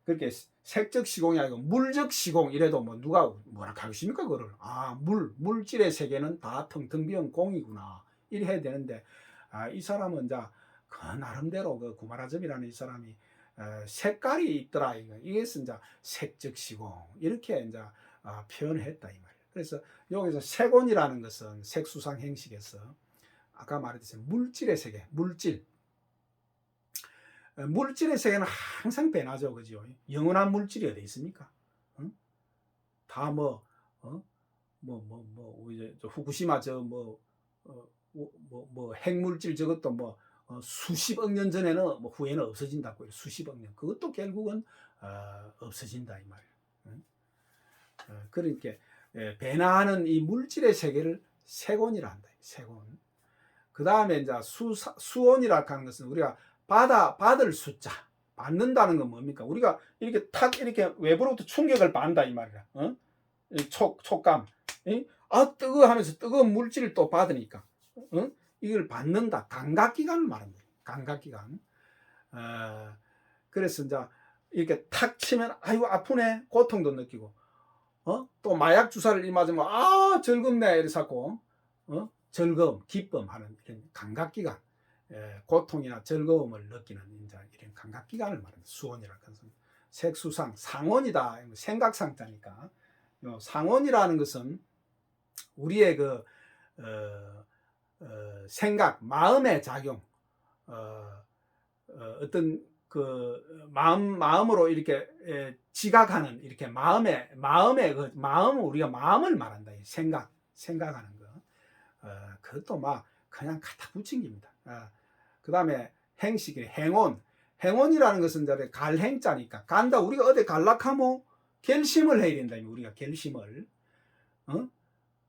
그렇게 색적 시공이 아니고 물적 시공 이래도 뭐 누가 뭐라 하겠습니까 그거를 물질의 세계는 다 텅텅 비은 공이구나 이래 해야 되는데 이 사람은 이제 그 나름대로 그 구마라접이라는 이 사람이 색깔이 있더라 이것은 이제 색적 시공 이렇게 이제 표현했다 이 말이에요. 그래서 여기서 색온이라는 것은 색수상 행식에서 아까 말했듯이 물질의 세계 물질의 세계는 항상 변하죠. 그죠? 영원한 물질이 어디 있습니까? 응? 다 후쿠시마 핵물질 저것도 수십억 년 전에는 후에는 없어진다고 해요. 수십억 년. 그것도 결국은 없어진다 이 말이에요. 응? 그러니까 변화하는 이 물질의 세계를 색온이라 한다. 색온. 그 다음에 이제 수온이라 하는 것은 우리가 받을 숫자, 받는다는 건 뭡니까? 우리가 이렇게 탁 이렇게 외부로부터 충격을 받는다 이 말이야. 촉감. 뜨거 하면서 뜨거운 물질을 또 받으니까. 이걸 받는다. 감각기관을 말합니다. 감각기관. 그래서 이제 이렇게 탁 치면 아이고 아프네 고통도 느끼고 또 마약 주사를 맞으면 즐겁네 이래서 즐거움, 기쁨 하는 이런 감각기관, 고통이나 즐거움을 느끼는 이런 감각기관을 말합니다. 수온이라는 것은 색수상, 상온이다. 생각상자니까. 상온이라는 것은 우리의 그 생각, 마음의 작용, 어떤 그 마음으로 이렇게 지각하는 이렇게 마음의 우리가 마음을 말한다. 생각하는 거. 그것도 막 그냥 갖다 붙인 겁니다. 그 다음에 행식이 행온이라는 것은 이제 갈행자니까 간다. 우리가 어디 갈락하면 결심을 해야 된다. 우리가 결심을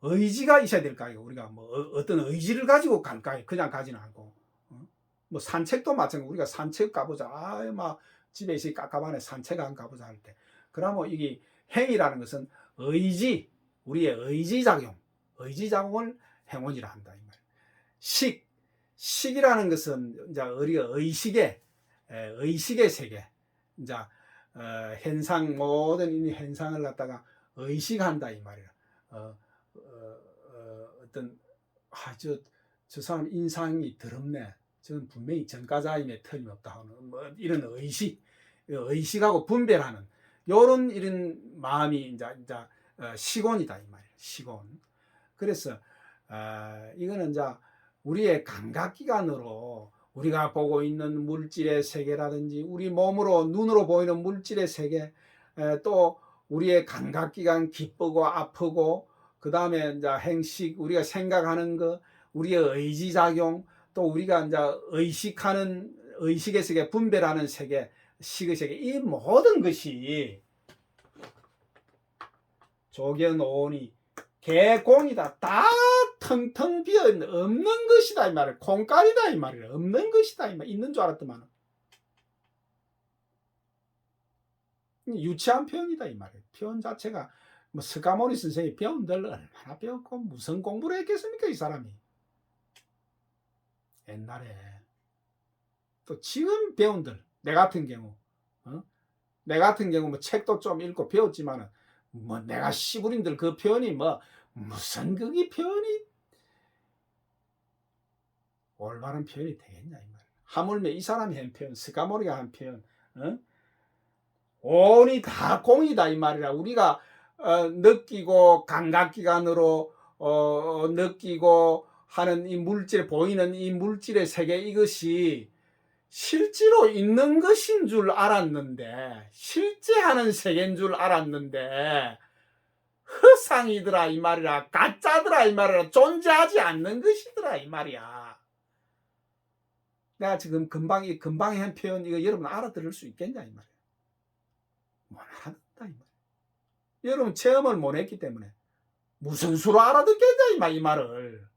의지가 있어야 될까요? 우리가 어떤 의지를 가지고 갈까요? 그냥 가지는 않고 산책도 마찬가지고 우리가 산책 가보자. 막 집에 있으니 깝깝하네 산책 안 가보자 할 때 그러면 이게 행이라는 것은 우리의 의지작용을 행온이라 한다. 이 말. 식이라는 것은 이제 우리가 의식의 세계, 이제 모든 현상을 갖다가 의식한다 이 말이야. 저 사람 인상이 더럽네. 저는 분명히 전과자임에 틀림없다 하는 이런 의식하고 분별하는 이런 마음이 이제 시곤이다 이 말이야. 시곤. 그래서 이거는 이제 우리의 감각기관으로 우리가 보고 있는 물질의 세계라든지 우리 몸으로 눈으로 보이는 물질의 세계 또 우리의 감각기관 기쁘고 아프고 그 다음에 이제 행식 우리가 생각하는 거 우리의 의지작용 또 우리가 이제 의식의 세계 분별하는 세계 식의 세계 이 모든 것이 조견오온이 개공이다. 다 텅텅 비어 없는 것이다 이 말이야. 콩깔이다 이 말이야. 없는 것이다 이 말. 있는 줄 알았더만 유치한 표현이다 이 말이야. 표현 자체가 스가모니 선생이 배운들 얼마나 배웠고 무슨 공부를 했겠습니까 이 사람이. 옛날에 또 지금 배운들 내 같은 경우 책도 좀 읽고 배웠지만은 내가 시부림들 그 표현이 무슨 그게 표현이 올바른 표현이 되겠냐 이 말. 하물며 이 사람이 한 표현, 스가모니가 한 표현, 온이 다 공이다 이 말이라. 우리가 느끼고 감각기관으로 느끼고 하는 이 물질 보이는 이 물질의 세계 이것이 실제로 있는 것인 줄 알았는데, 실제 하는 세계인 줄 알았는데 허상이더라 이 말이라, 가짜더라 이 말이라, 존재하지 않는 것이더라 이 말이야. 내가 지금 금방에 한 표현 이거 여러분 알아들을 수 있겠냐 이 말이야. 못 알아듣다 이 말이야. 여러분 체험을 못 했기 때문에 무슨 수로 알아듣겠냐 이 말을.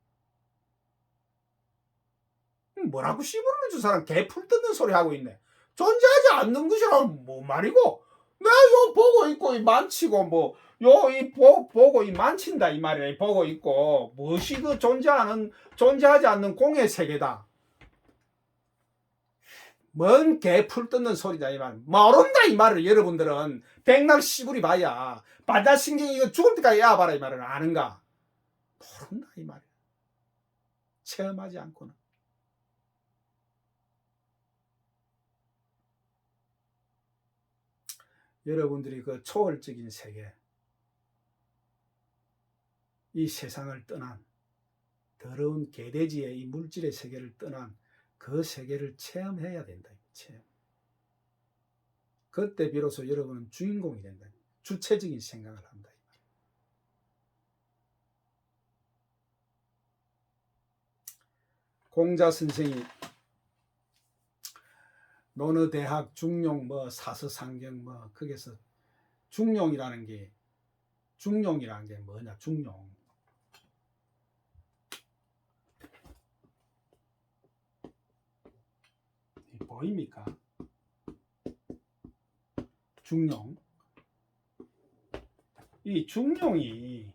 뭐라고 씨부르는 저 사람 개풀 뜯는 소리 하고 있네. 존재하지 않는 것이라면 뭐 말이고, 내가 요 보고 있고 이 만치고 뭐 요 이 보고 이 만친다 이 말이야. 보고 있고 무엇이 그 존재하지 않는 공의 세계다. 뭔 개풀 뜯는 소리다 이 말. 모른다 이 말을. 여러분들은 백날 씨부리 봐야 반자신경이 이거 죽을 때까지 야봐라 이 말을 아는가. 모른다 이 말이야. 체험하지 않고는. 여러분들이 그 초월적인 세계, 이 세상을 떠난 더러운 개돼지의 이 물질의 세계를 떠난 그 세계를 체험해야 된다. 체험. 그때 비로소 여러분은 주인공이 된다. 주체적인 생각을 한다. 공자 선생이 논어대학 중용 뭐 사서상경 뭐 거기서 중용이라는 게 뭐냐. 중용 보입니까? 중용. 이 중용이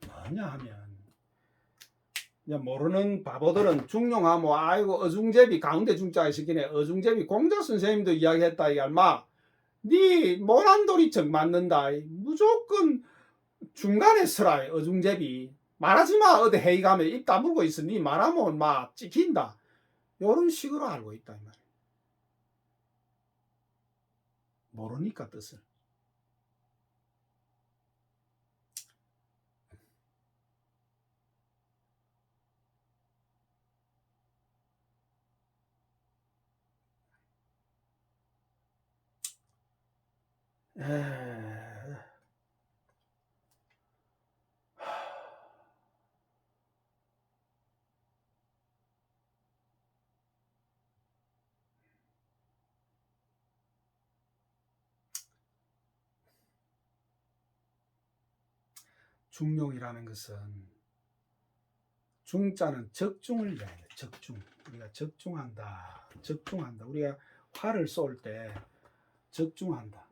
뭐냐 하면, 모르는 바보들은 중용하면 아이고 어중제비 가운데 중자가 있었긴 해. 어중제비. 공자 선생님도 이야기했다. 이 알마 니 모난돌이 정 맞는다. 무조건 중간에 서라. 어중제비. 말하지마. 어디 회의 가면 입 다물고 있어. 니 말하면 막 찍힌다. 요런 식으로 알고 있다 이 말이야. 모르니까 뜻을. 중용이라는 것은, 중자는 적중을 이야기해요. 적중. 우리가 적중한다. 우리가 활을 쏠 때 적중한다.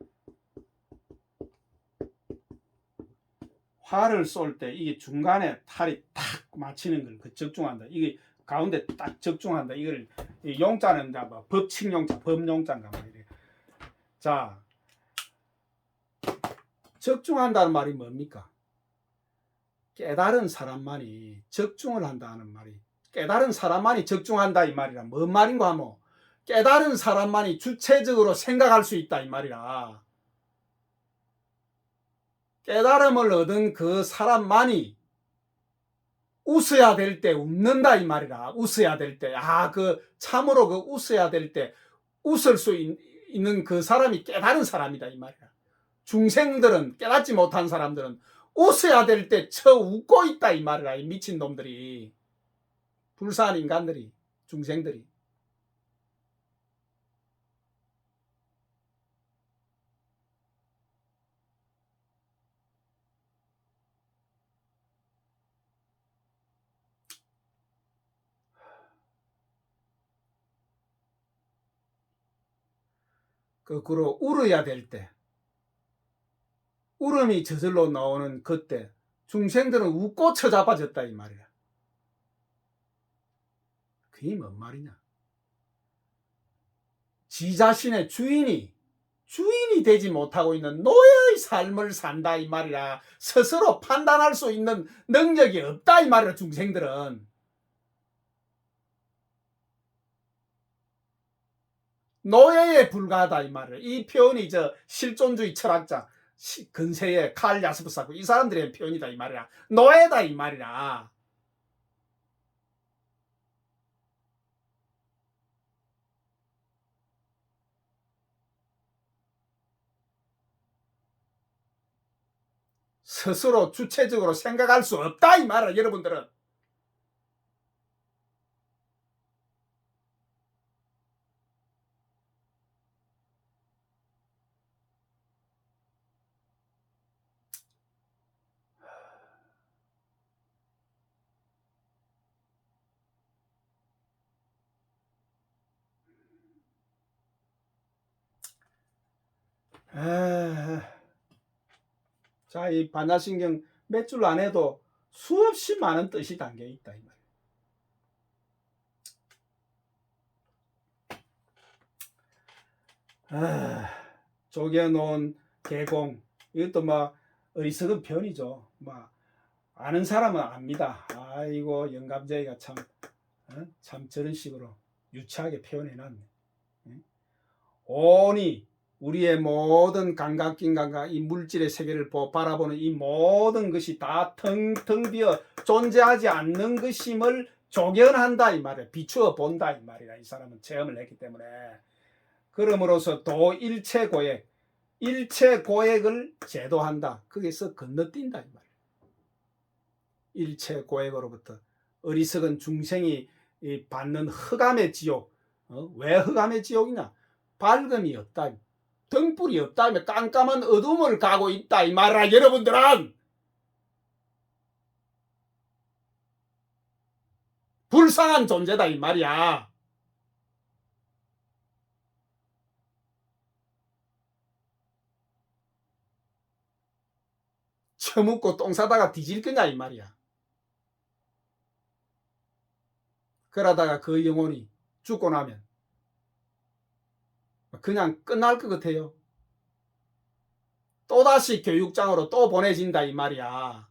활을 쏠 때 이게 중간에 탈이 탁 맞히는 걸 그 적중한다. 이게 가운데 딱 적중한다. 이걸 용자는 뭐 법칙용자, 법용자인가 뭐 이래. 자, 적중한다는 말이 뭡니까? 깨달은 사람만이 적중을 한다는 말이, 깨달은 사람만이 적중한다 이 말이라. 뭔 말인가 하면 깨달은 사람만이 주체적으로 생각할 수 있다 이 말이라. 깨달음을 얻은 그 사람만이 웃어야 될 때 웃는다 이 말이라. 웃어야 될 때, 그 참으로 그 웃어야 될 때 웃을 수 있는 그 사람이 깨달은 사람이다 이 말이라. 중생들은, 깨닫지 못한 사람들은 웃어야 될 때 쳐 웃고 있다 이 말이라. 이 미친 놈들이, 불쌍한 인간들이, 중생들이. 거꾸로 울어야 될 때, 울음이 저절로 나오는 그때 중생들은 웃고 쳐잡아졌다 이 말이야. 그게 뭔 말이냐? 지 자신의 주인이 되지 못하고 있는 노예의 삶을 산다 이 말이라. 스스로 판단할 수 있는 능력이 없다 이 말이라. 중생들은 노예에 불과하다 이 말을. 이 표현이 저 실존주의 철학자 근세의 칼 야스프사고 이 사람들의 표현이다 이 말이야. 노예다 이 말이라. 스스로 주체적으로 생각할 수 없다 이 말이야 여러분들은. 자, 이 반야신경 몇 줄 안 해도 수없이 많은 뜻이 담겨 있다 이 말. 쪼개놓은 계공 이것도 뭐 어리석은 편이죠. 뭐 아는 사람은 압니다. 아이고 영감쟁이가 참 저런 식으로 유치하게 표현해놨네. 오니 우리의 모든 감각인간과 이 물질의 세계를 바라보는 이 모든 것이 다 텅텅 비어 존재하지 않는 것임을 조견한다 이 말이야. 비추어 본다 이 말이야. 이 사람은 체험을 했기 때문에. 그러므로서 도일체고액, 일체고액을 제도한다. 거기서 건너뛴다 이 말이야. 일체고액으로부터 어리석은 중생이 받는 흑암의 지옥. 왜 흑암의 지옥이냐? 밝음이 없다. 등불이 없다며 깜깜한 어둠을 가고 있다 이 말이야 여러분들은. 불쌍한 존재다 이 말이야. 처먹고 똥 싸다가 뒤질 거냐 이 말이야. 그러다가 그 영혼이 죽고 나면 그냥 끝날 것 같아요. 또다시 교육장으로 또 보내진다 이 말이야.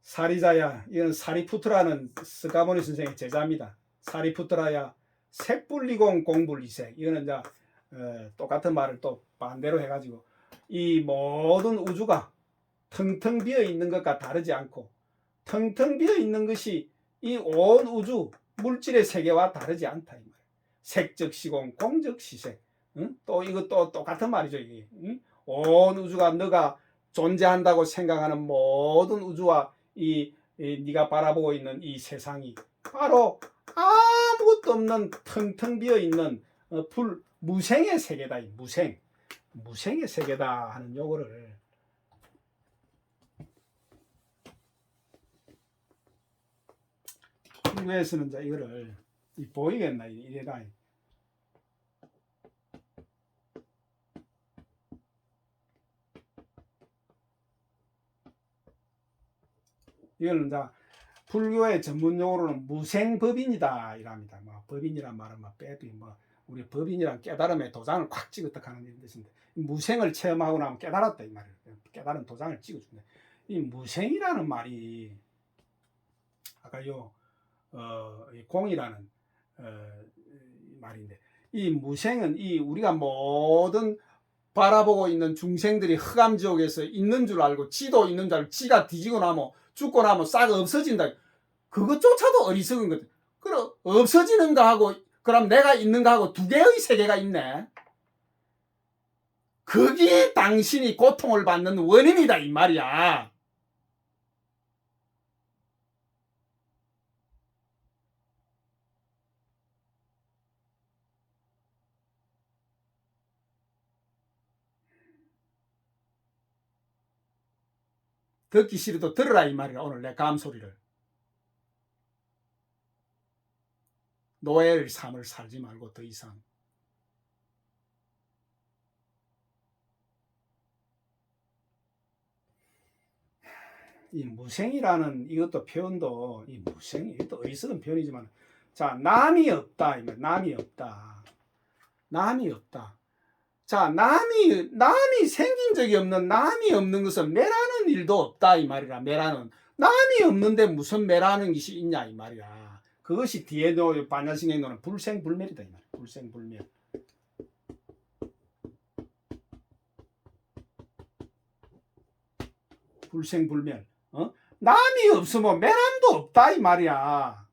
사리자야, 이건 사리푸트라는 스가모니 선생의 제자입니다. 사리푸트라야 색불리공 공불이색. 이거는 이제 똑같은 말을 또 반대로 해가지고 이 모든 우주가 텅텅 비어 있는 것과 다르지 않고 텅텅 비어 있는 것이 이 온 우주 물질의 세계와 다르지 않다 이 말. 색적 시공, 공적 시색. 응? 또 이거 또 똑같은 말이죠 이게. 응? 온 우주가 너가 존재한다고 생각하는 모든 우주와 네가 바라보고 있는 이 세상이 바로 아무것도 없는 텅텅 비어 있는 무생의 세계다. 이 무생의 세계다 하는 요거를 한국에서는 이제 이거를 보이겠나 이래가. 이거는 이제 불교의 전문 용어로는 무생법인이다 이랍니다. 뭐 법인이란 말은 뭐 빼도 뭐 우리 법인이란 깨달음의 도장을 콱 찍었다 하는 뜻인데 무생을 체험하고 나면 깨달았다 이 말이에요. 깨달은 도장을 찍어준다. 이 무생이라는 말이 아까 공이라는 말인데 이 무생은 이 우리가 모든 바라보고 있는 중생들이 흑암지옥에서 있는 줄 알고 지도 있는 줄 알고 지가 뒤지고 나면 죽고 나면 싹 없어진다. 그것조차도 어리석은 거죠. 그럼 없어지는 거하고 그럼 내가 있는 거하고 두 개의 세계가 있네. 그게 당신이 고통을 받는 원인이다 이 말이야. 듣기 싫어도 들으라 이 말이야. 오늘 내 감소리를. 노예의 삶을 살지 말고 더 이상. 이 무생이라는 이것도 표현도 이 무생 이것도 어리석은 표현이지만 자 남이 없다 이 말. 남이 없다. 남이 없다. 자 남이 생긴 적이 없는 남이 없는 것은 매라는 일도 없다 이 말이라. 매라는 남이 없는데 무슨 매라는 것이 있냐 이 말이야. 그것이 뒤에도 반야신경에 나오는 불생불멸이다 이 말. 불생불멸. 불생불멸. 남이 없으면 매람도 없다 이 말이야.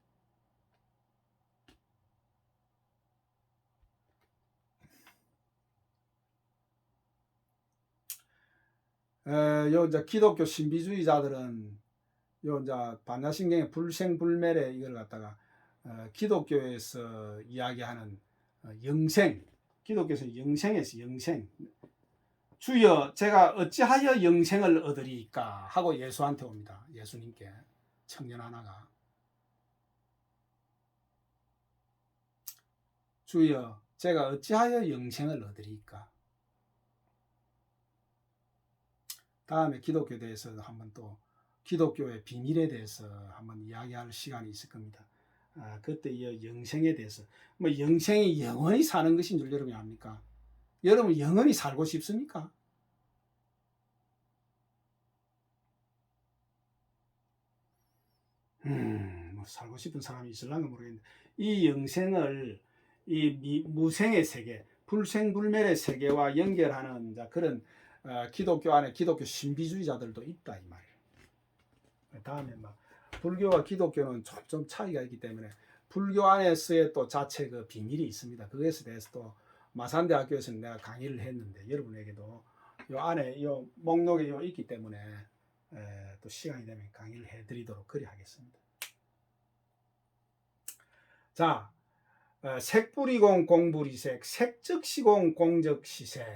요 이제 기독교 신비주의자들은 요 이제 반야신경의 불생불멸의 이걸 갖다가 기독교에서 이야기하는 영생, 기독교에서 영생에서 영생. 주여 제가 어찌하여 영생을 얻으리까 하고 예수한테 옵니다. 예수님께 청년 하나가 주여 제가 어찌하여 영생을 얻으리까. 다음에 기독교에 대해서 한번 또 기독교의 비밀에 대해서 한번 이야기할 시간이 있을 겁니다. 그때 이 영생에 대해서 뭐 영생이 영원히 사는 것인 줄 여러분이 압니까? 여러분 영원히 살고 싶습니까? 뭐 살고 싶은 사람이 있을랑가 모르겠는데 이 영생을 이 무생의 세계, 불생불멸의 세계와 연결하는 그런 기독교 안에 기독교 신비주의자들도 있다 이 말이에요. 다음에 막 불교와 기독교는 좀 차이가 있기 때문에 불교 안에서의 또 자체 그 비밀이 있습니다. 그것에 대해서 또 마산대학교에서는 내가 강의를 했는데 여러분에게도 요 안에 요 목록에 요 있기 때문에 또 시간이 되면 강의를 해드리도록 그리 하겠습니다. 자, 색불이공 공불이색, 색즉시공 공즉시색.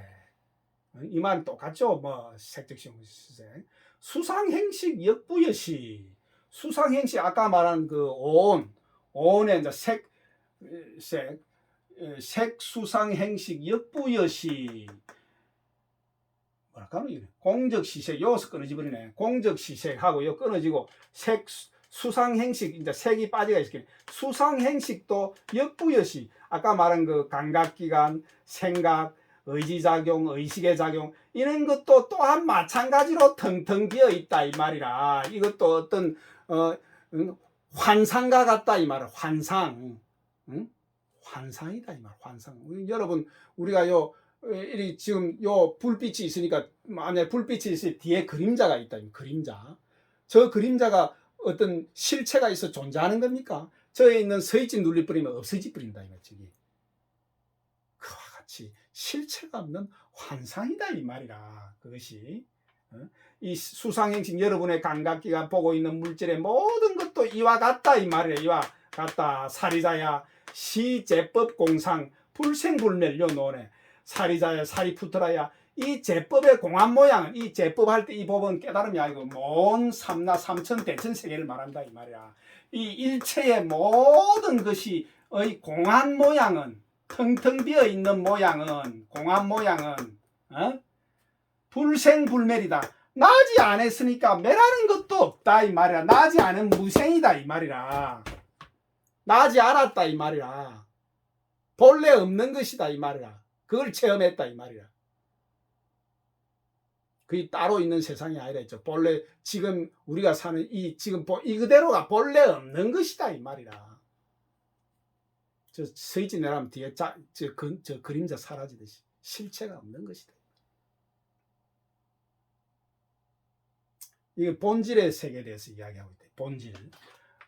이 말은 똑같죠? 뭐 색즉시공 공즉시색. 수상행식 역부여시. 수상행식 아까 말한 그 온의 이제 색수상행식 역부여시. 뭐랄까 공적시색 여기서 끊어지 버리네. 공적시색하고 요 끊어지고 수상행식 이제 색이 빠지가 있을게. 수상행식도 역부여시. 아까 말한 그 감각기관, 생각, 의지작용, 의식의 작용 이런 것도 또한 마찬가지로 텅텅 비어 있다 이 말이라. 이것도 어떤 환상과 같다 이 말이야. 환상, 환상이다 이 말. 환상. 여러분 우리가 지금 요 불빛이 있으니까 만약에 불빛이 있으면 뒤에 그림자가 있다. 그림자. 저 그림자가 어떤 실체가 있어 존재하는 겁니까? 저에 있는 스위치 눌리버리면 없어지 버린다 이 말이지. 그와 같이 실체가 없는 환상이다 이 말이라. 그것이 이 수상행식 여러분의 감각기가 보고 있는 물질의 모든 것도 이와 같다 이 말이야. 이와 같다. 사리자야 시제법 공상 불생불멸 요 논에 사리자야 사리푸트라야 이 제법의 공안 모양은 이 제법 할 때 이 법은 깨달음이 아니고 먼 삼나 삼천 대천 세계를 말한다 이 말이야. 이 일체의 모든 것이 의 공안 모양은 텅텅 비어 있는 모양은 공안 모양은 불생불멸이다. 나지 않았으니까 매라는 것도 없다 이 말이야. 나지 않은 무생이다 이 말이라. 나지 않았다 이 말이라. 본래 없는 것이다 이 말이라. 그걸 체험했다 이 말이라. 그게 따로 있는 세상이 아니라 했죠. 본래 지금 우리가 사는 지금 이 그대로가 본래 없는 것이다 이 말이라. 저 서있지 내라면 뒤에 저 그림자 사라지듯이 실체가 없는 것이다. 이게 본질의 세계에 대해서 이야기하고 있다. 본질.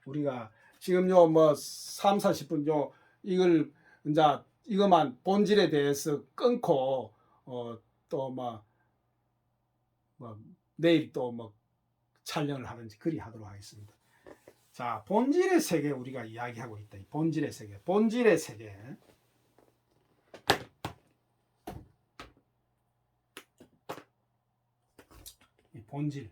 우리가 지금 뭐 3, 40분 이걸 이제 이것만 본질에 대해서 끊고 또 내일 또 촬영을 하든지 그리 하도록 하겠습니다. 자, 본질의 세계 우리가 이야기하고 있다. 본질의 세계. 본질의 세계. 이 본질.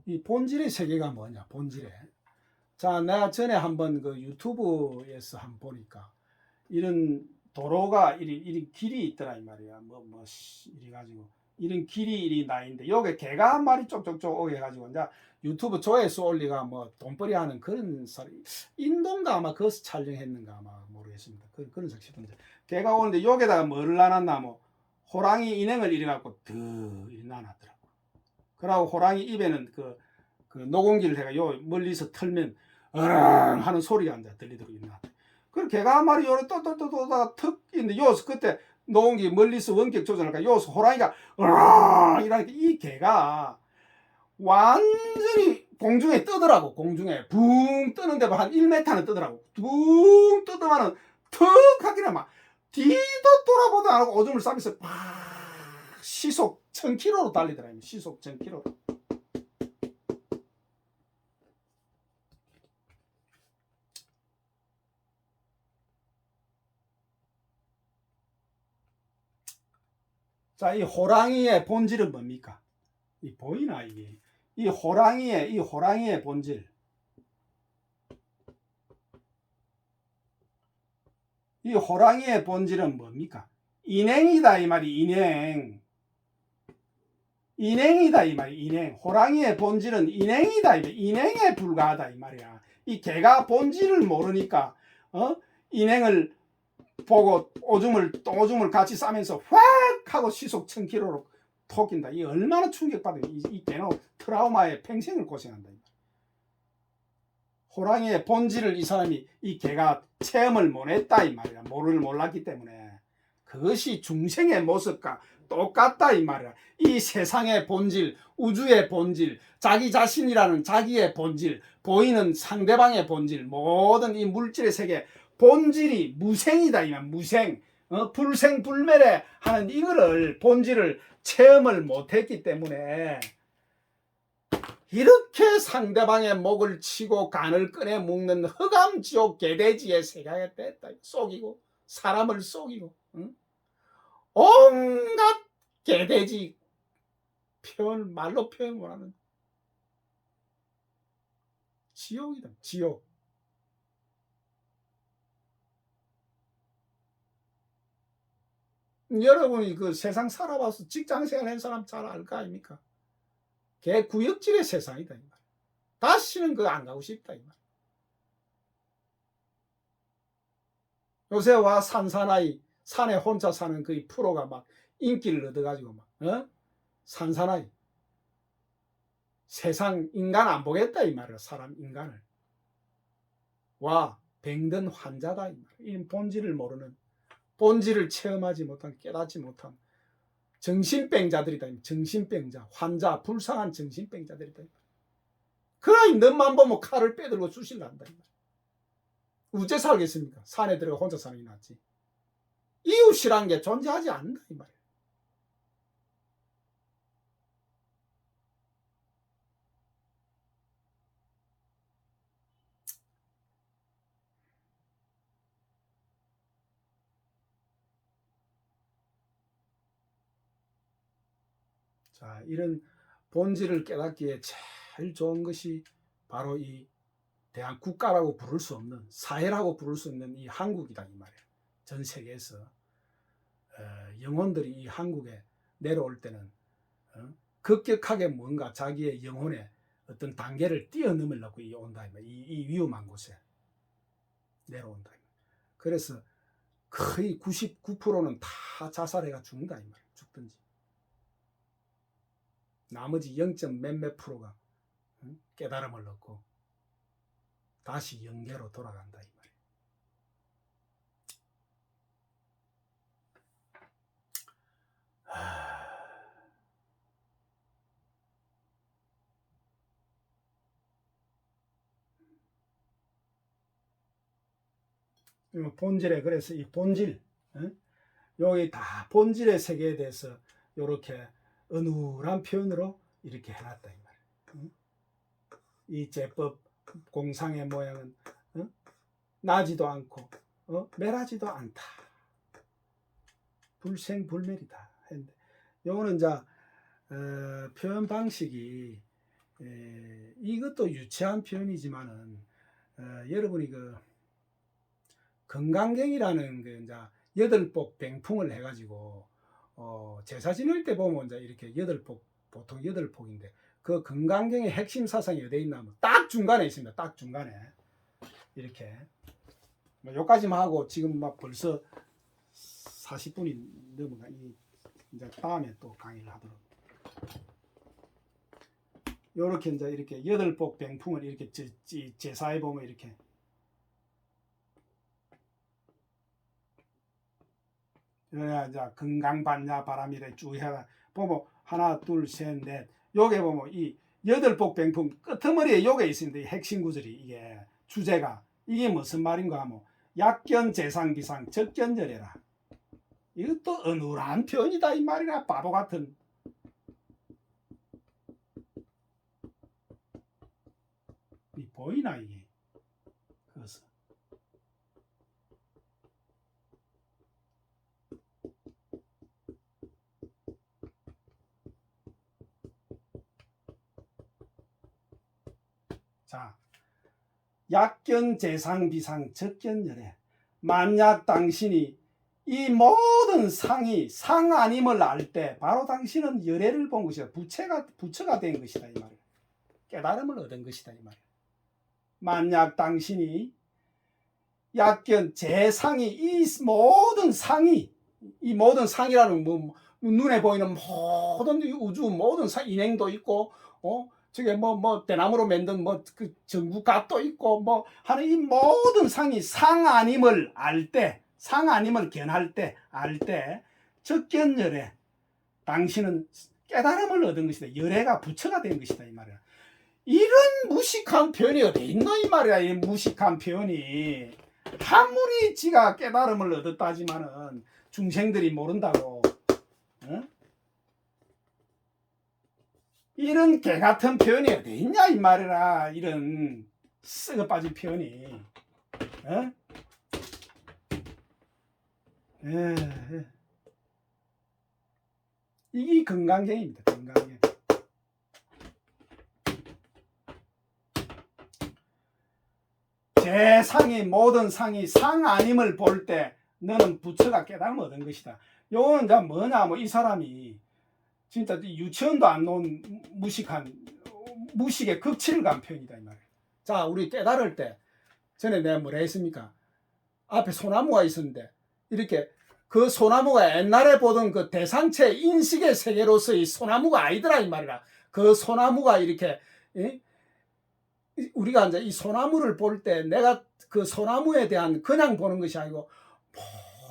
이 본질의 세계가 뭐냐? 본질의. 자, 내가 전에 한번 그 유튜브에서 한번 보니까 이런 도로가 이런 길이 있더라 이 말이야. 이래 가지고 이런 길이 이리 나인데 요게 개가 한 마리 쪽쪽쪽 오게 해가지고 이제 유튜브 조회수 올리가 돈벌이 하는 그런 사람 인도인가 아마 거기서 촬영했는가 아마 모르겠습니다. 그런 적 싶은데 개가 오는데 여기다가 뭐를 놔놨나 호랑이 인형을 이래 갖고 이리 놔놨더라고. 그러고 호랑이 입에는 그 노공기를 해가 요 멀리서 털면 어랑 하는 소리가 이제 들리도록 있나. 그 개가 한 마리 요래 또다가 턱 있는데 요서 그때 놓은 게 멀리서 원격 조절할까 여기서 호랑이가 으아 이러니까 이 개가 완전히 공중에 뜨더라고. 공중에 붕 뜨는데 한 1m는 뜨더라고. 붕 뜨더만은 턱 하기는 막 뒤도 돌아보도 안 하고 오줌을 싸면서 팍 시속 1000km로 달리더라고요. 시속 1000km. 자, 이 호랑이의 본질은 뭡니까? 이 보이나 이게? 이 호랑이의 본질. 이 호랑이의 본질은 뭡니까? 인행이다 이 말이. 인행이다 이 말이. 인행. 호랑이의 본질은 인행이다. 인행에 불과하다 이 말이야. 이 개가 본질을 모르니까 인행을 보고 오줌을 같이 싸면서 확 하고 시속 1000km로 톡인다. 이 얼마나 충격받은 이 개는 트라우마에 평생을 고생한다. 호랑이의 본질을 이 사람이 이 개가 체험을 못했다 이 말이야. 몰랐기 때문에 그것이 중생의 모습과 똑같다 이 말이야. 이 세상의 본질, 우주의 본질, 자기 자신이라는 자기의 본질, 보이는 상대방의 본질, 모든 이 물질의 세계 본질이 무생이다 이 말. 무생, 불생불멸에 하는 이거를 본질을 체험을 못했기 때문에 이렇게 상대방의 목을 치고 간을 꺼내 먹는 흑암지옥 개돼지의 세상에 뺐다. 속이고 사람을 속이고 온갖 개돼지 말로 표현 못하는 지옥이다. 지옥. 여러분이 그 세상 살아봐서 직장생활 한 사람 잘 알 거 아닙니까? 개 구역질의 세상이다 이 말. 다시는 그거 안 가고 싶다 이 말. 요새 와 산사나이 산에 혼자 사는 그 프로가 막 인기를 얻어가지고 막 산사나이 세상 인간 안 보겠다 이 말이야. 사람 인간을 와 병든 환자다 이 말. 이 본질을 모르는 본질을 체험하지 못한 깨닫지 못한 정신병자들이다. 정신병자 환자 불쌍한 정신병자들이다. 그러니 너만 보면 칼을 빼들고 쑤실란다. 어째 살겠습니까? 산에 들어가 혼자 사는 게 낫지. 이웃이란 게 존재하지 않는다 이 말이야. 자, 이런 본질을 깨닫기에 제일 좋은 것이 바로 이 대한 국가라고 부를 수 없는 사회라고 부를 수 없는 이 한국이다 이 말이에요. 전 세계에서 영혼들이 이 한국에 내려올 때는 급격하게 뭔가 자기의 영혼의 어떤 단계를 뛰어넘으려고 온다 이 위험한 곳에 내려온다. 그래서 거의 99%는 다 자살해가 죽는다 이 말이에요. 죽든지. 나머지 0. 몇몇 프로가 깨달음을 얻고 다시 영계로 돌아간다 이 말이에요. 본질에 그래서 이 본질 여기 다 본질의 세계에 대해서 이렇게 은울한 표현으로 이렇게 해놨다 이 말이에요. 이 제법 공상의 모양은 나지도 않고 멸하지도 않다. 불생불멸이다. 했는데 요거는 이제 표현 방식이 이것도 유치한 표현이지만은 여러분이 그 건강경이라는 그 이제 8복 병풍을 해가지고 제사 지낼 때 보면 이제 이렇게 8복 보통 8복인데 그 건강경의 핵심 사상이 어디에 있나 하면 딱 중간에 있습니다. 딱 중간에 이렇게 여기까지만 하고 지금 막 벌써 40분이 넘어가. 이제 다음에 또 강의를 하도록. 요렇게 이제 이렇게 8복 병풍을 이렇게 제사에 보면 이렇게 그래야 이제 건강 받냐 바람이래 쭉 해가 보면 하나 둘 셋 넷 요게 보면 이 여덟복 병풍 끄트머리에 요게 있습니다. 이 핵심 구절이 이게 주제가 이게 무슨 말인가 하면 약견 재상비상 적견절해라. 이것도 어눌한 표현이다 이 말이라 바보 같은. 이 보이나 이게 그래서 자 약견 재상비상 적견절해 만약 당신이 이 모든 상이 상 아님을 알 때 바로 당신은 열애를 본 것이다. 부처가 된 것이다 이 말이야. 깨달음을 얻은 것이다 이 말이야. 만약 당신이 약견 재상이 이 모든 상이라는 뭐 눈에 보이는 모든 우주 모든 상 인행도 있고 저게 뭐 대나무로 만든 그 전구갑도 있고 뭐 하는 이 모든 상이 상 아님을 알 때, 상 아님을 견할 때, 알 때 적견열애 당신은 깨달음을 얻은 것이다. 열애가 부처가 된 것이다 이 말이야. 이런 무식한 표현이 어디 있노 이 말이야. 이 무식한 표현이 아무리 지가 깨달음을 얻었다지만은 중생들이 모른다고. 어? 이런 개같은 표현이 어디 있냐 이 말이라. 이런 썩어 빠진 표현이. 어? 이게 건강경입니다. 건강경. 제 모든 상이 상 아님을 볼 때 너는 부처가 깨달음을 얻은 것이다. 요건 이제 뭐냐 뭐 이 사람이 진짜 유치원도 안 놓은 무식의 극치를 간 표현이다 이 말이야. 자 우리 깨달을 때 전에 내가 뭐라 했습니까? 앞에 소나무가 있었는데 이렇게 그 소나무가 옛날에 보던 그 대상체 인식의 세계로서의 소나무가 아니더라 이 말이야. 그 소나무가 이렇게 우리가 이제 이 소나무를 볼 때 내가 그 소나무에 대한 그냥 보는 것이 아니고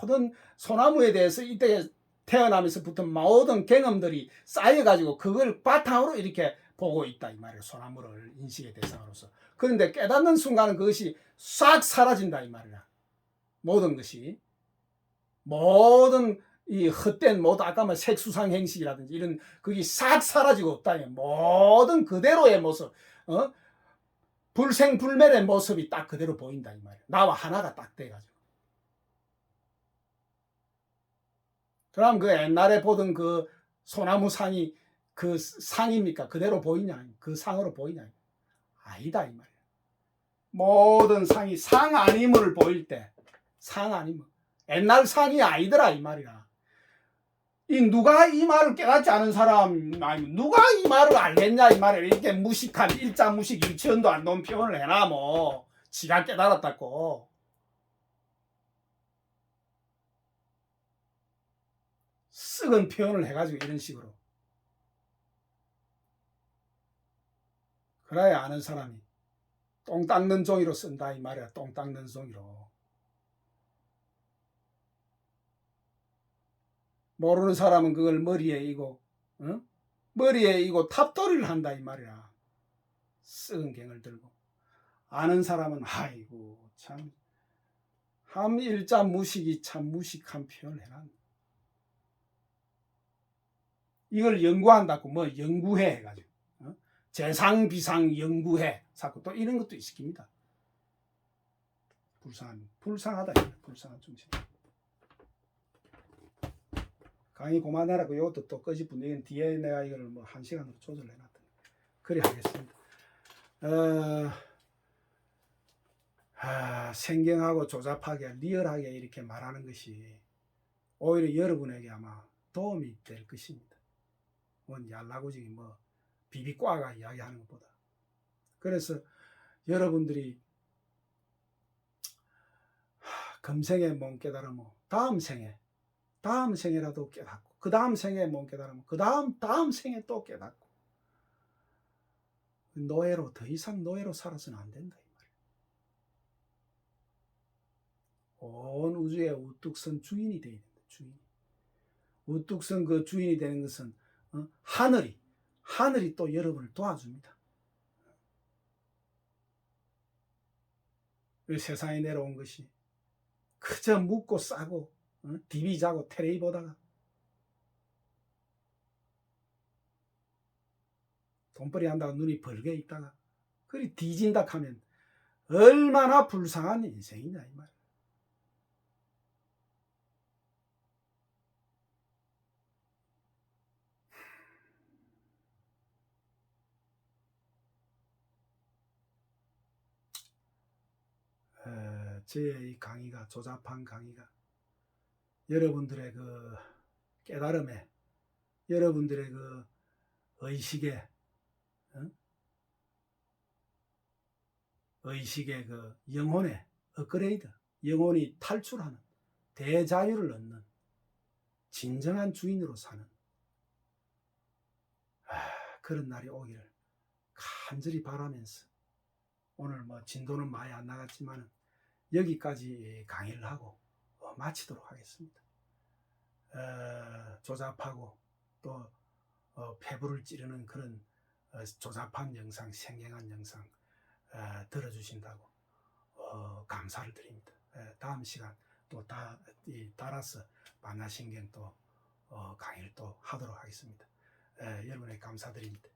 모든 소나무에 대해서 이때 태어나면서부터 모든 경험들이 쌓여가지고 그걸 바탕으로 이렇게 보고 있다 이 말이에요. 소나무를 인식의 대상으로서. 그런데 깨닫는 순간은 그것이 싹 사라진다 이 말이야. 모든 것이 모든 이 헛된 모든 아까 뭐 색수상 행식이라든지 이런 그게 싹 사라지고 없다. 모든 그대로의 모습, 불생불멸의 모습이 딱 그대로 보인다 이 말이야. 나와 하나가 딱 돼가지고. 그럼 그 옛날에 보던 그 소나무 상이 그 상입니까? 그대로 보이냐? 그 상으로 보이냐? 아니다 이 말이야. 모든 상이 상 아님을 보일 때, 상 아님을 옛날 상이 아니더라 이 말이야. 이 누가 이 말을 깨닫지 않은 사람 아니 누가 이 말을 알겠냐 이 말이야. 이렇게 무식한 일자 무식 유치원도 안 놓은 표현을 해놔 뭐 지가 깨달았다고. 썩은 표현을 해가지고 이런 식으로. 그래야 아는 사람이 똥 닦는 종이로 쓴다 이 말이야. 똥 닦는 종이로. 모르는 사람은 그걸 머리에 이고 머리에 이고 탑돌이를 한다 이 말이야. 썩은 갱을 들고. 아는 사람은 아이고 참 함일자 무식이 참 무식한 표현을 해놨네. 이걸 연구한다고 뭐 연구해 해가지고 재상비상 연구해 자꾸 또 이런 것도 있습니다. 불쌍하다 불쌍한 정신. 강의 그만하라고 이것도 또 꺼지 분위기는 뒤에 내가 이걸 뭐 1시간으로 조절해놨다. 그래 하겠습니다. 생경하고 조잡하게 리얼하게 이렇게 말하는 것이 오히려 여러분에게 아마 도움이 될 것입니다. 뭔 얄라구지 뭐 비비꼬아가 이야기하는 것보다. 그래서 여러분들이 금생에 못 깨달으면 다음 생에라도 깨닫고 그 다음 생에 못 깨달으면 그 다음 생에 또 깨닫고 노예로 더 이상 노예로 살아서는 안 된다 이 말이야. 온 우주의 우뚝 선 주인이 되어야 된다. 주인. 우뚝 선 그 주인이 되는 것은 하늘이 또 여러분을 도와줍니다. 세상에 내려온 것이 그저 묵고 싸고 TV 자고 테레비 보다가 돈벌이 한다고 눈이 벌게 있다가 그리 뒤진다 하면 얼마나 불쌍한 인생이냐 이 말. 저의 이 강의가 조잡한 강의가 여러분들의 그 깨달음에 여러분들의 그 의식에 의식의 그 영혼의 업그레이드, 영혼이 탈출하는 대자유를 얻는 진정한 주인으로 사는 그런 날이 오기를 간절히 바라면서 오늘 뭐 진도는 많이 안 나갔지만 여기까지 강의를 하고 마치도록 하겠습니다. 조잡하고 또 폐부를 찌르는 그런 조잡한 영상, 생경한 영상 들어주신다고 감사를 드립니다. 다음 시간 또 따라서 만나신경 또 강의를 또 하도록 하겠습니다. 여러분에게 감사드립니다.